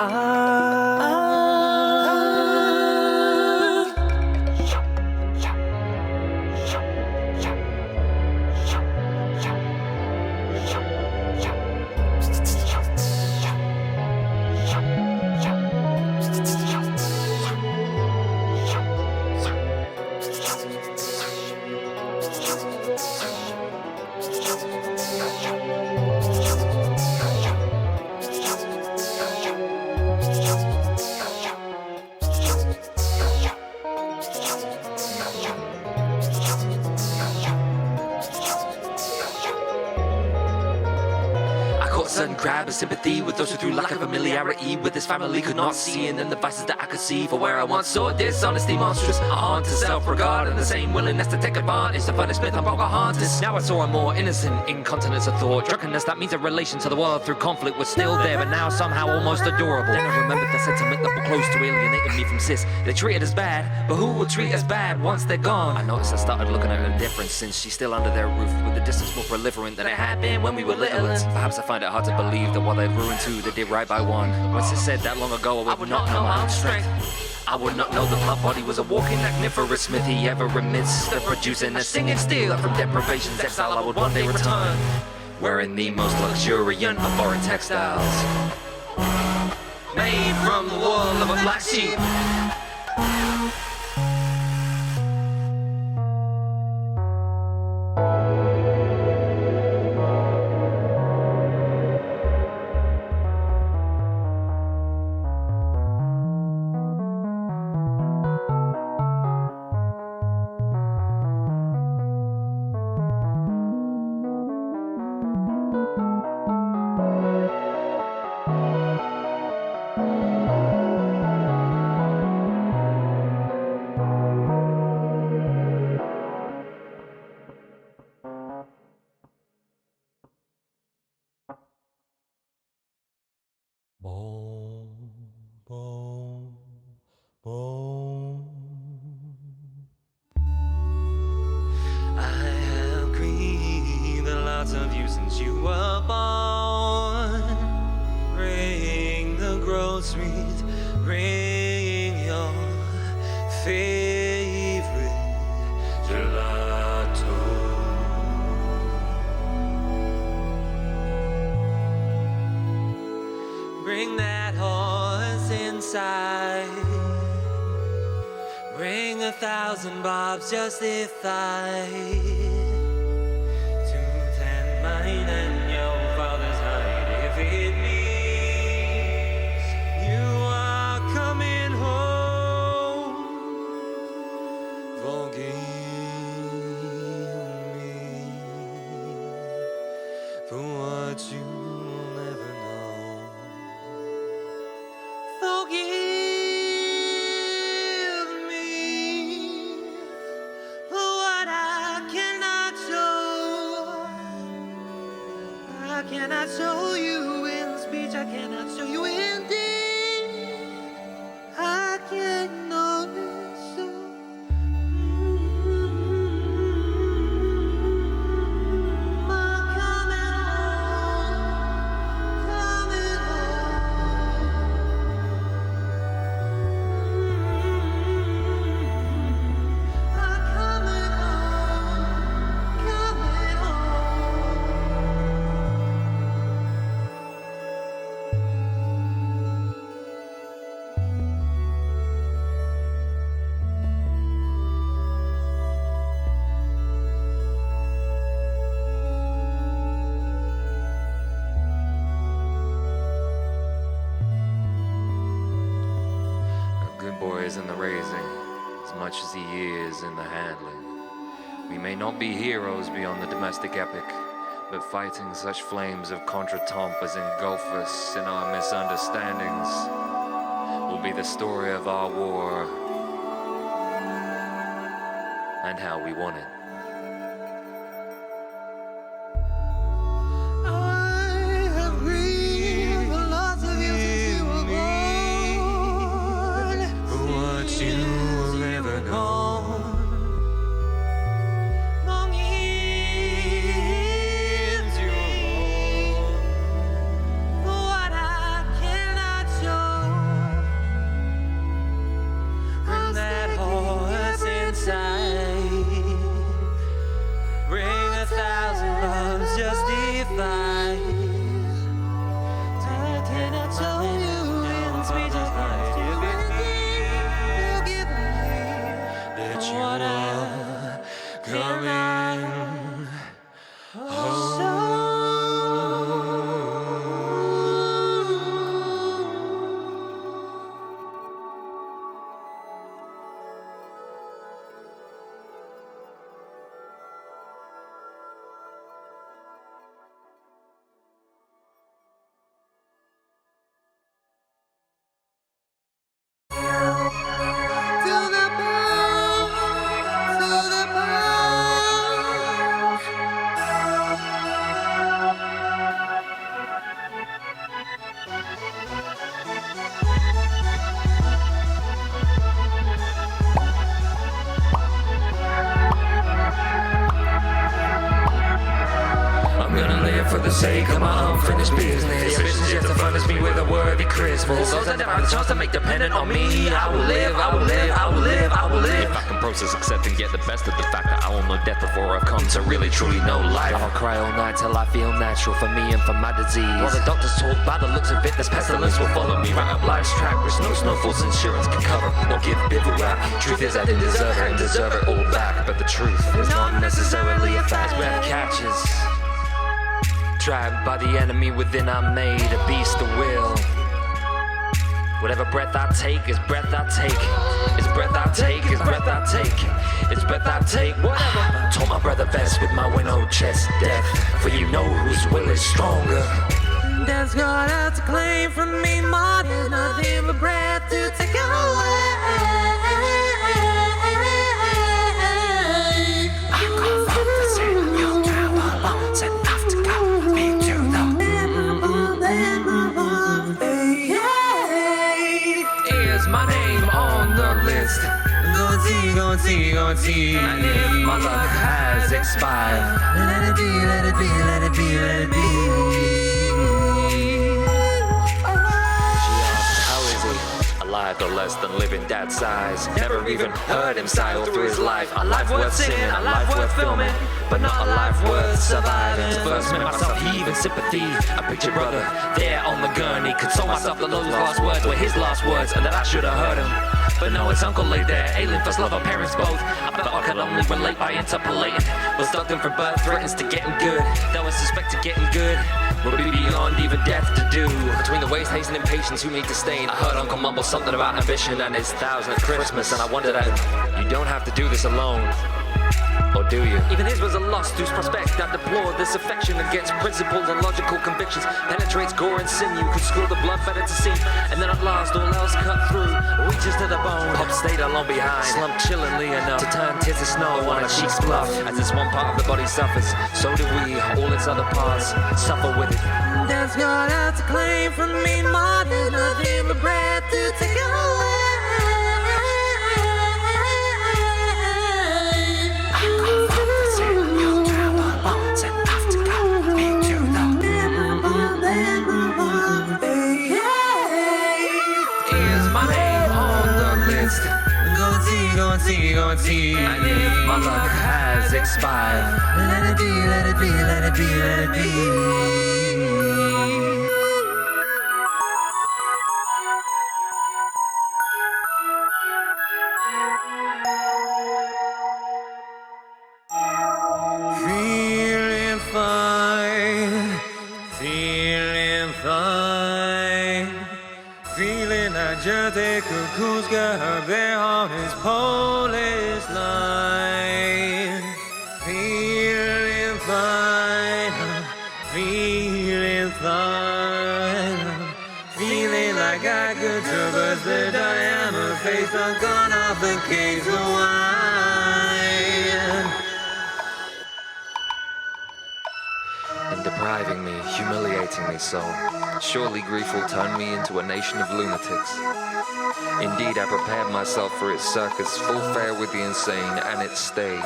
Sudden grab of sympathy with those who through lack of familiarity with this family could not see, and then the vices that I could see for where I once saw dishonesty monstrous, a haunt to self-regard and the same willingness to take advantage to furnish myth and Pocahontas. Now I saw a more innocent incontinence of thought, drunkenness that means a relation to the world through conflict was still there, but now somehow almost adorable. Then I remembered the sentiment that were close to alienating me from sis. They treated us bad, but who will treat us bad once they're gone? I noticed I started looking at her different since she's still under their roof, with the distance more proliferant than it had been when we were little. Perhaps I find it hard to believe that while they've ruined two, they did right by one. Once it said that long ago, I would not know my own strength. I would not know the blood body was a walking magniferous smithy, ever amidst the producing and singing steel from deprivation's exile. I would one day return, wearing the most luxuriant of foreign textiles, made from the wool of a black sheep. I have green Bring that horse inside. Bring 1,000 bobs justified to tend mine and your father's hide. If it means you are coming home, forgive me for what you'll never know. Forgive me for what I cannot show. I cannot show you in speech, I cannot show you in deed. I cannot show. I'm coming home, coming A good boy is in the raising, as much as he is in the handling. We may not be heroes beyond the domestic epic, but fighting such flames of contretemps as engulf us in our misunderstandings will be the story of our war and how we won it. I have grieved the loss of you since you were born. For what you will never know. Long years you were born. For what I cannot show. Bring that horse inside. Bring 1,000 loves justified. I cannot show you in speech, I cannot give me that you are coming home. To the bone, to the bone. I'm gonna live for the sake of my unfinished business. Your business yet to furnish me with a worthy Christmas. Those that never have a chance to make dependent on me. I will live, I will live, I will live, I will live. If I can process, accept, and get the best of the fact that I will know death before I've come to really truly know life. I'll cry all night till I feel natural for me and for my disease. While the doctors talk, by the looks of it, this pestilence will follow me right up life's track, which no snowfall's insurance can cover or give bivouac. Truth is I didn't deserve it and deserve it all back, but the truth is not necessarily a fact. Breath catches. Trapped by the enemy within, I made a beast of will. Whatever breath I take is breath I take. It's breath I take, it's breath I take. It's breath I take, whatever. Told my brother best with my winnowed chest, death. For you know whose will is stronger. Death's got out to claim from me, more. There's nothing but breath to take away. I'm gonna fuck the sin, you'll travel alone, set off to go, me to the Is my name on the list? Go and see. And if my luck has expired, Let it be, let it be, let it be, let it be. she asked, how is he? Alive the less than living dad's size. Never even heard him sigh all through his life. A life worth singing, a life worth filming, but not a life worth surviving. First met myself heaving sympathy. I picture brother there on the gurney. Console myself that those last words were his last words, and that I should have heard him. But no, it's uncle lay there, alien first love, our parents both. I felt I could only relate by interpolating. Was ducked in from birth, threatens to getting good. Though I suspect to getting good will be beyond even death to do. Between the waste, haste and impatience, who need to stain? I heard Uncle mumble something about ambition and his 1000th Christmas, and I wondered at him, you don't have to do this alone. Or do you? Even his was a loss whose prospect I deplored. This affection against principles and logical convictions penetrates gore and sinew, could school the blood better to see. And then at last all else cut through, reaches to the bone. Pop stayed alone behind, slumped chillingly enough to turn tears to snow on a cheek's bluff. As this one part of the body suffers, so do we, all its other parts suffer with it. That's God out to claim from me more than nothing but breath to take away. Go and see. And if my luck has expired, Let it be, let it be, let it be, let it be. Feeling fine, feeling fine. Feeling like just a cuckoo's got there on his polish line. Feeling fine, feeling fine. Feeling like I could traverse the diameter face dunk on off a case of wine. And depriving me, humiliating me so. Surely grief will turn me into a nation of lunatics. Indeed, I prepared myself for its circus, full fare with the insane and its stay.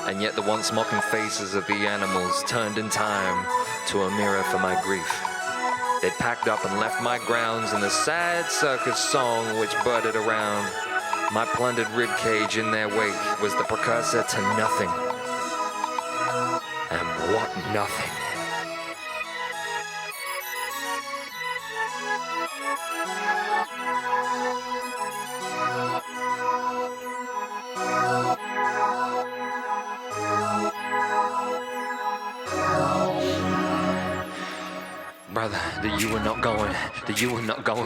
And yet the once mocking faces of the animals turned in time to a mirror for my grief. They packed up and left my grounds, and the sad circus song which budded around my plundered ribcage in their wake was the precursor to nothing. And what nothing? Brother, that you were not going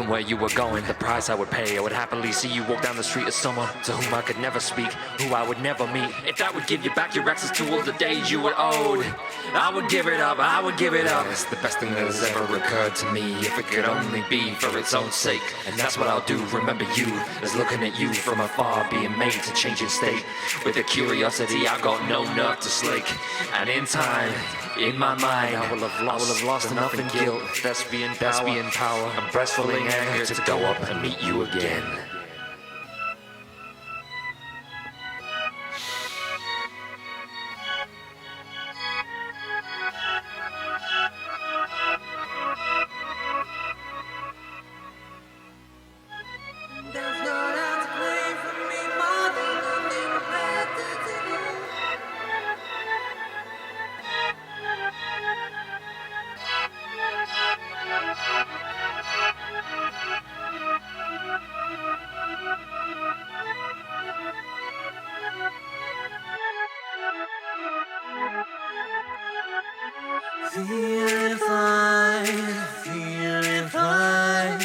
where you were going. The price I would pay, I would happily see you walk down the street as someone to whom I could never speak, who I would never meet. If that would give you back your access to all the days you were owed, I would give it up, I would give it up. It's the best thing that has ever occurred to me, if it could only be for its own sake. And that's what I'll do, remember you as looking at you from afar, being made to change its state. With a curiosity I got no nerve to slake. And in time, in my mind, I will have lost enough in guilt, thespian power, and breastfulling anger to go up and meet you again. Feeling fine, feeling fine.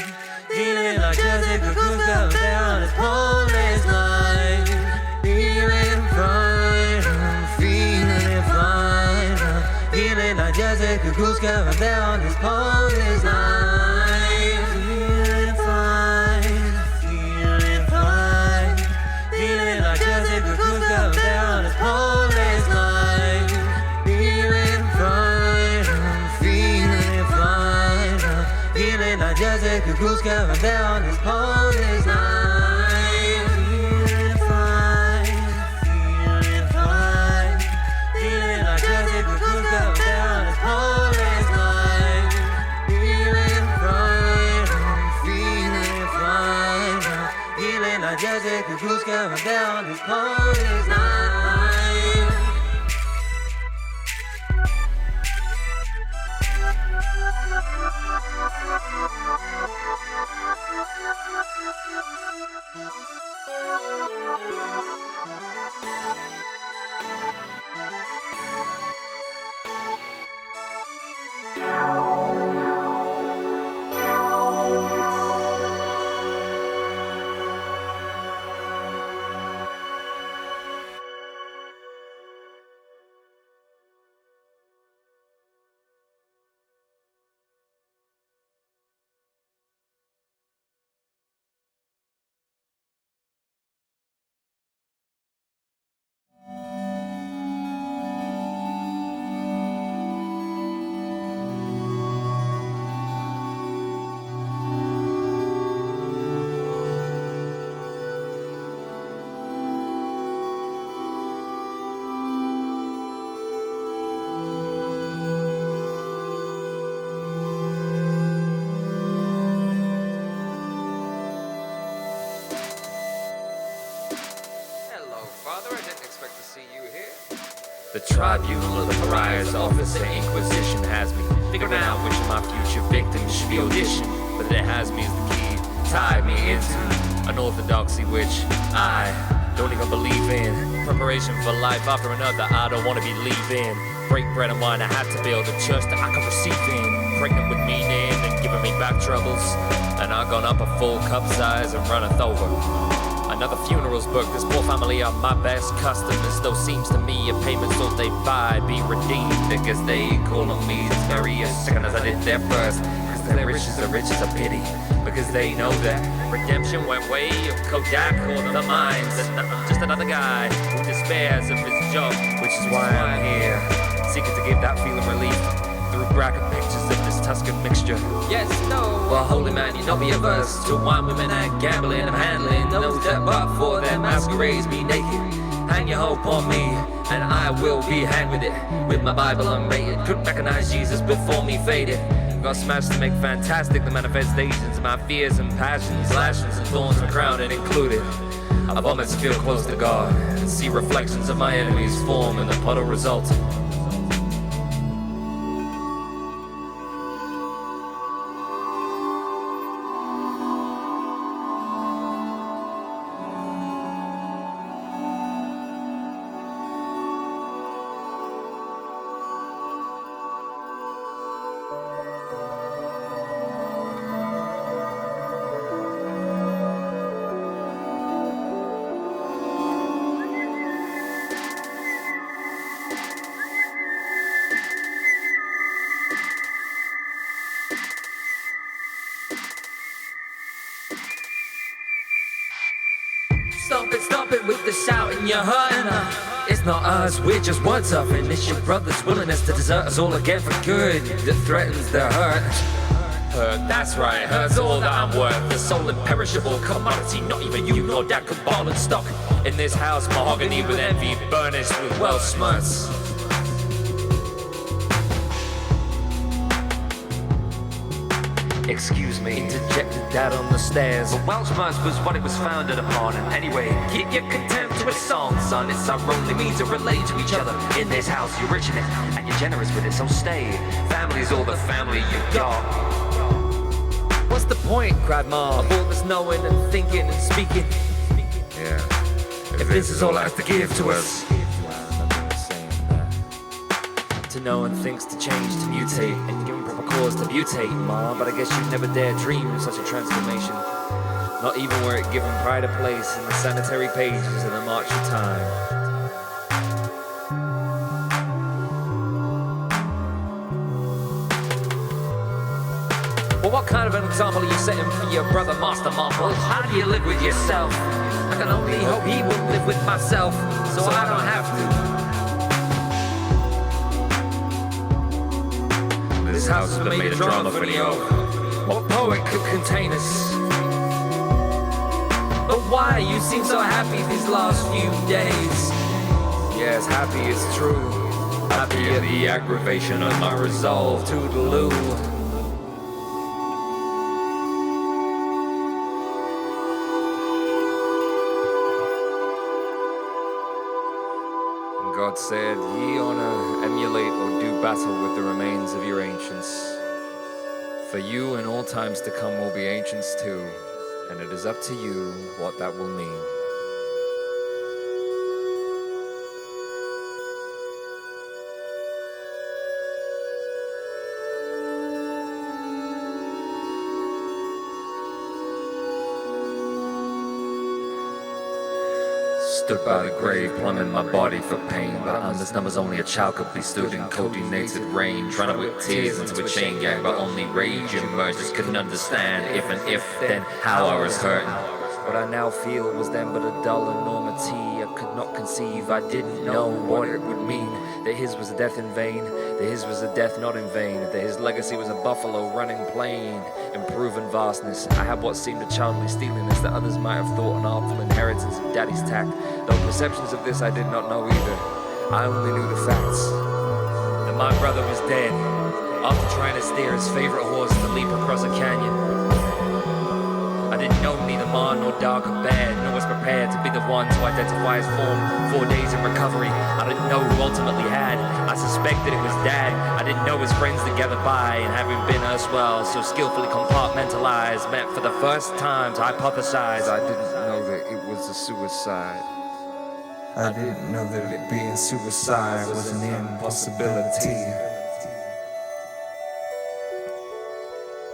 Feeling like just a cuckoo's got down his polish line. Feeling fine, feeling fine. Feeling like just a cuckoo's got down his polish line. Feeling fine, feeling fine. Feeling like just a cuckoo's got down his polish line. Feeling fine, feeling fine. Feeling like just a cuckoo's got down his polish line. Feeling fine, feeling fine. Feeling like just a cuckoo's got down his polish line. Feeling fine, feeling fine. who's going down his pony's line. The tribunal of the pariah's office, the Inquisition has me figuring out which of my future victims should be auditioned. But it has me as the key, tied me into an orthodoxy which I don't even believe in. Preparation for life after another I don't want to be leaving. Break bread and wine, I had to build a church that I could receive in. Pregnant with meaning and giving me back troubles. And I've gone up a full cup size and runneth over. Another funeral's booked, this poor family are my best customers. Though seems to me a payment so they buy be redeemed. Because they call on me as very as second as I did there first. Cause their riches are riches of pity. Because they know that redemption went way of Kodak or the mines. And I'm just another guy who despairs of his job. Which is why I'm here, seeking to give that feeling relief through bracket pictures of this Tuscan mixture. Yes, no. Well, holy man, you know me averse to wine, women, and gambling. I'm handling those that but for their masquerades be naked. Hang your hope on me, and I will be hanged with it. With my Bible unrated, couldn't recognize Jesus before me faded. Got smashed to make fantastic the manifestations of my fears and passions. Lashings and thorns and crowning included. I vomit to feel close to God and see reflections of my enemies form in the puddle resulting. Stop it with the shouting, you're hurting her. It's not us, we're just words of it. It's your brother's willingness to desert us all again for good that threatens the hurt. That's right, hurt's all that I'm worth. The soul imperishable commodity, not even you nor dad could ball and stock. In this house, mahogany with envy, burnished with well smirts. Excuse me, interjected dad on the stairs. But Welsh Mars was what it was founded upon. And anyway, keep your contemptuous song, son. It's our only means to relate to each other. In this house, you're rich in it, and you're generous with it, so stay. Family's all the family you got. What's the point, cried Mom, of all this knowing and thinking and speaking? Yeah. If this is all I have to give to us. To know and things to change, to mutate, and given proper cause to mutate, Ma, but I guess you'd never dare dream of such a transformation. Not even were it given pride of place in the sanitary pages of the March of Time. Well, what kind of an example are you setting for your brother, Master Marple? How do you live with yourself? I can only hope he will live with myself, so I don't have to. This house has been made a drama for the oak. What poet could contain us? But why you seem so happy these last few days? Yes, happy is true. Happy at the aggravation of my resolve to delude. once said, ye honor, emulate, or do battle with the remains of your ancients. For you in all times to come will be ancients too, and it is up to you what that will mean. Stood by the grave, plumbing my body for pain. But honest numbers only a child could be stood in coordinated rain. Trying to whip tears into a chain gang, but only rage emerged. Just couldn't understand if and if, then how I was hurting. What I now feel was then but a dull enormity. I could not conceive, I didn't know what it would mean. That his was a death in vain, that his was a death not in vain. That his legacy was a buffalo running plain, improving vastness. I had what seemed a childly steeliness that others might have thought an artful inheritance of daddy's tact. Though perceptions of this I did not know either. I only knew the facts. That my brother was dead, after trying to steer his favorite horse to leap across a canyon. I didn't know neither man nor dark or bad, nor was prepared to be the one to identify his form. 4 days in recovery, I didn't know who ultimately had. I suspected it was dad. I didn't know his friends together by, and having been erstwhile so skillfully compartmentalized, meant for the first time to hypothesize. I didn't know that it was a suicide. I didn't know that it being suicide was an impossibility.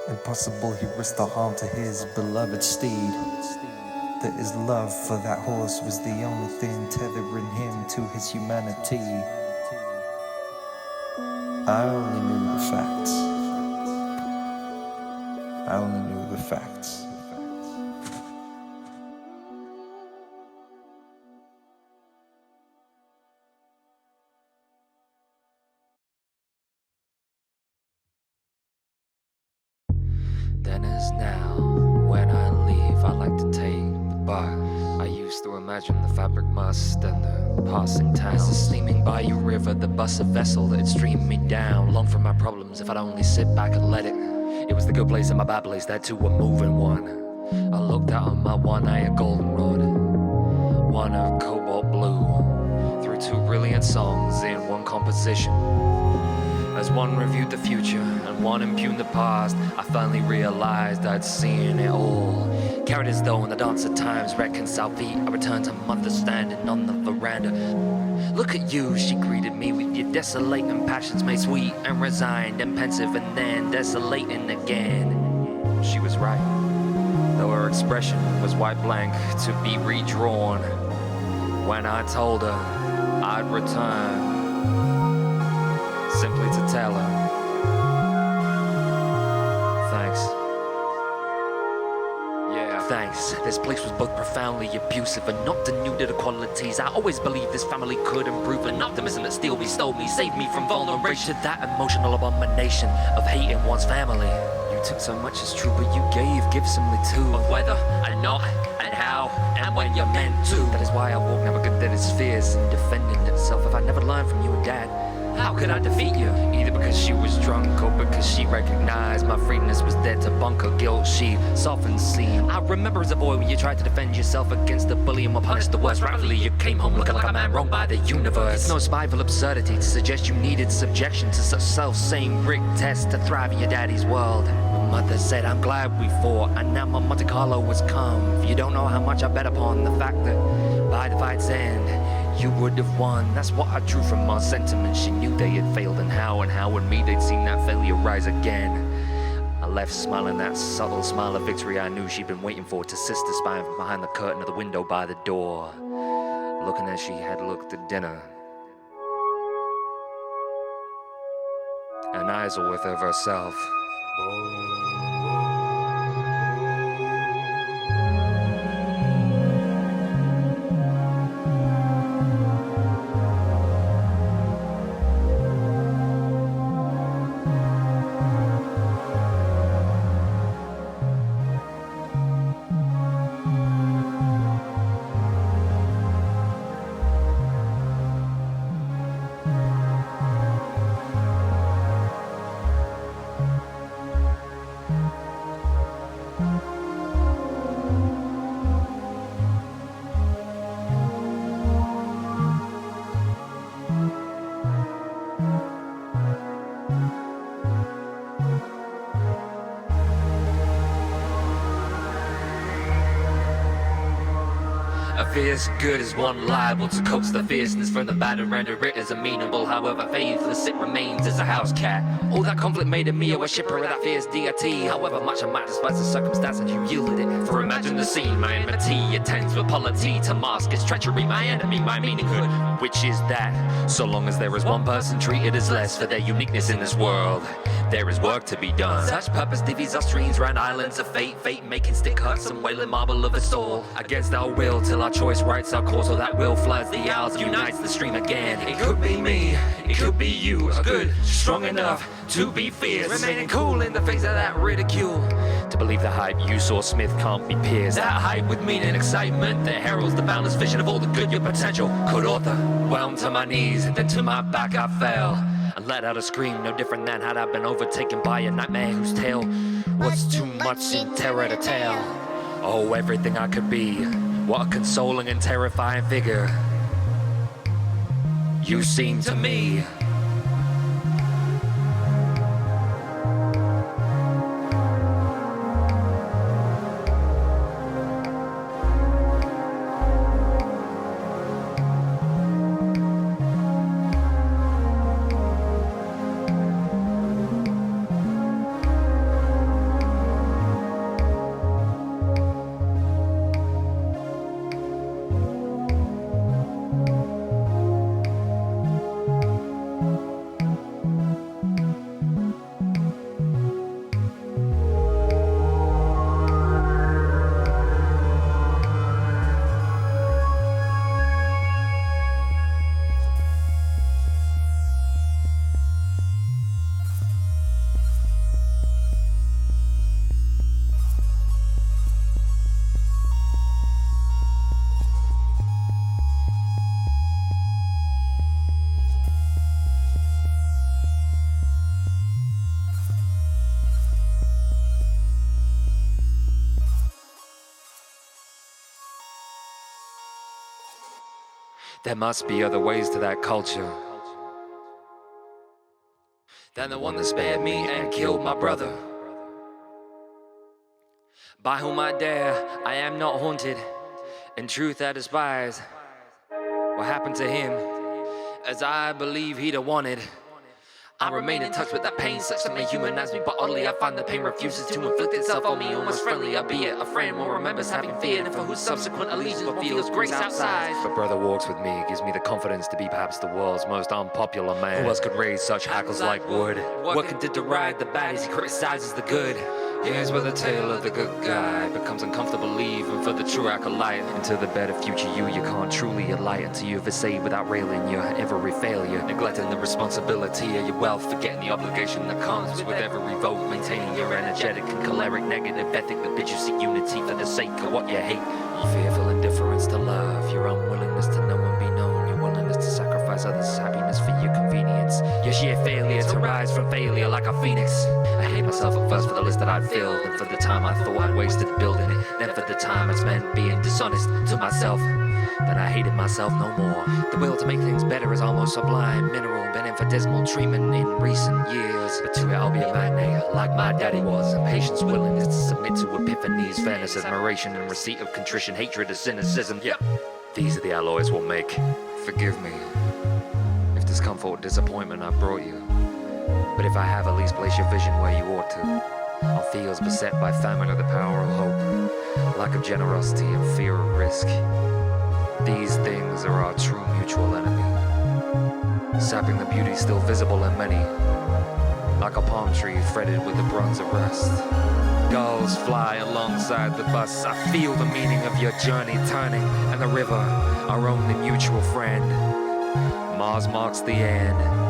Impossible he risked the harm to his beloved steed. That his love for that horse was the only thing tethering him to his humanity. I only knew the facts. I only knew the facts. Then as now, when I leave, I like to take the bus. I used to imagine the fabric must and the passing towns. As a steaming bayou river, the bus a vessel that'd stream me down. Long from my problems, if I'd only sit back and let it. It was the good place and my bad place, that too were moving one. I looked out on my one-eyed goldenrod, one of cobalt blue, through 2 brilliant songs in one composition. As one reviewed the future and one impugned the past, I finally realized I'd seen it all. Carried as though in the dance of times reconciled feet, I returned to mother standing on the veranda. Look at you, she greeted me with your desolating passions made sweet and resigned and pensive and then desolating again. She was right, though her expression was white blank to be redrawn. When I told her I'd return, simply to tell her, thanks. Yeah, thanks. This place was both profoundly abusive and not denuded of qualities I always believed this family could improve. An optimism that still bestowed me, saved me from vulneration to that emotional abomination of hating one's family. You took so much as true, but you gave giftsomely too. Of whether and not, and how, and when you're meant to. That is why I walk never good that is fierce in defending itself. If I never learned from you and Dad, how could I defeat you? Either because she was drunk or because she recognized my freeness was dead to bunker guilt she softened seen. I remember as a boy when you tried to defend yourself against the bully and were punished the worst. Rightfully you came home looking like a man wronged by the universe. It's no spiteful absurdity to suggest you needed subjection to such self-same rigged tests to thrive in your daddy's world. My mother said I'm glad we fought and now my Monte Carlo was come. You don't know how much I bet upon the fact that by the fight's end you would have won. That's what I drew from our sentiments. She knew they had failed and how in me they'd seen that failure rise again. I left smiling that subtle smile of victory I knew she'd been waiting for, to sister spying from behind the curtain of the window by the door, looking as she had looked at dinner. And eyes are with her herself. fierce good is one liable to coax the fierceness from the bad and render it as amenable. However faithless it remains as a house cat. All that conflict made of me a worshipper of that fierce deity. However much I might despise the circumstance and you yielded it. For imagine the scene, my enmity attends with polity to mask its treachery, my enemy, my meaninghood. Which is that, so long as there is one person treated as less for their uniqueness in this world, there is work to be done. Such purpose divvies our streams round islands of fate, fate making stick cuts and wailing marble of the soul. Against our will till our choice writes our course, or that will floods the hours, unites the stream again. It could be me, it could be you, a good, strong enough to be fierce, remaining cool in the face of that ridicule. To believe the hype you saw Smith can't be pierced. That hype with meaning and excitement that heralds the boundless vision of all the good your potential could author. Whelmed to my knees, then to my back I fell and let out a scream no different than had I been overtaken by a nightmare whose tale was too much in terror to tell. Oh, everything I could be, what a consoling and terrifying figure you seem to me. There must be other ways to that culture than the one that spared me and killed my brother. By whom I dare, I am not haunted. In truth I despise what happened to him, as I believe he'd have wanted. I remain in touch with that pain, such that may humanize me, but oddly I find the pain refuses to inflict itself on me. Almost friendly, albeit a friend will remembers having feared, and for whose subsequent allegiance feels grace outside. But brother walks with me, gives me the confidence to be perhaps the world's most unpopular man. Who else could raise such hackles like wood? Working to deride the bad as he criticizes the good. Here's where the tale of the good guy becomes uncomfortable even for the true acolyte. Into the better future you can't truly alight until you've essayed without railing your every failure, neglecting the responsibility of your wealth, forgetting the obligation that comes with every vote, maintaining your energetic and choleric negative ethic that bids you seek unity for the sake of what you hate. Your fearful indifference to love, your unwillingness to know and be known, your willingness to sacrifice others' happiness for your convenience, your sheer failure to rise from failure like a phoenix. I hate myself at first for the list that I'd filled, and for the time I thought I'd wasted building it, then for the time I spent being dishonest to myself. Then I hated myself no more. The will to make things better is almost sublime, mineral, been in for dismal treatment in recent years. But to it I'll be a magnate, like my daddy was. And patience, willingness to submit to epiphanies, fairness, admiration, and receipt of contrition, hatred of cynicism. Yep, these are the alloys we'll make. Forgive me if discomfort or disappointment I brought you. But if I have, at least place your vision where you ought to. On fields beset by famine or the power of hope, lack of generosity and fear of risk. These things are our true mutual enemy, sapping the beauty still visible in many, like a palm tree fretted with the bronze of rest. Gulls fly alongside the bus. I feel the meaning of your journey turning, and the river, our only mutual friend. Mars marks the end.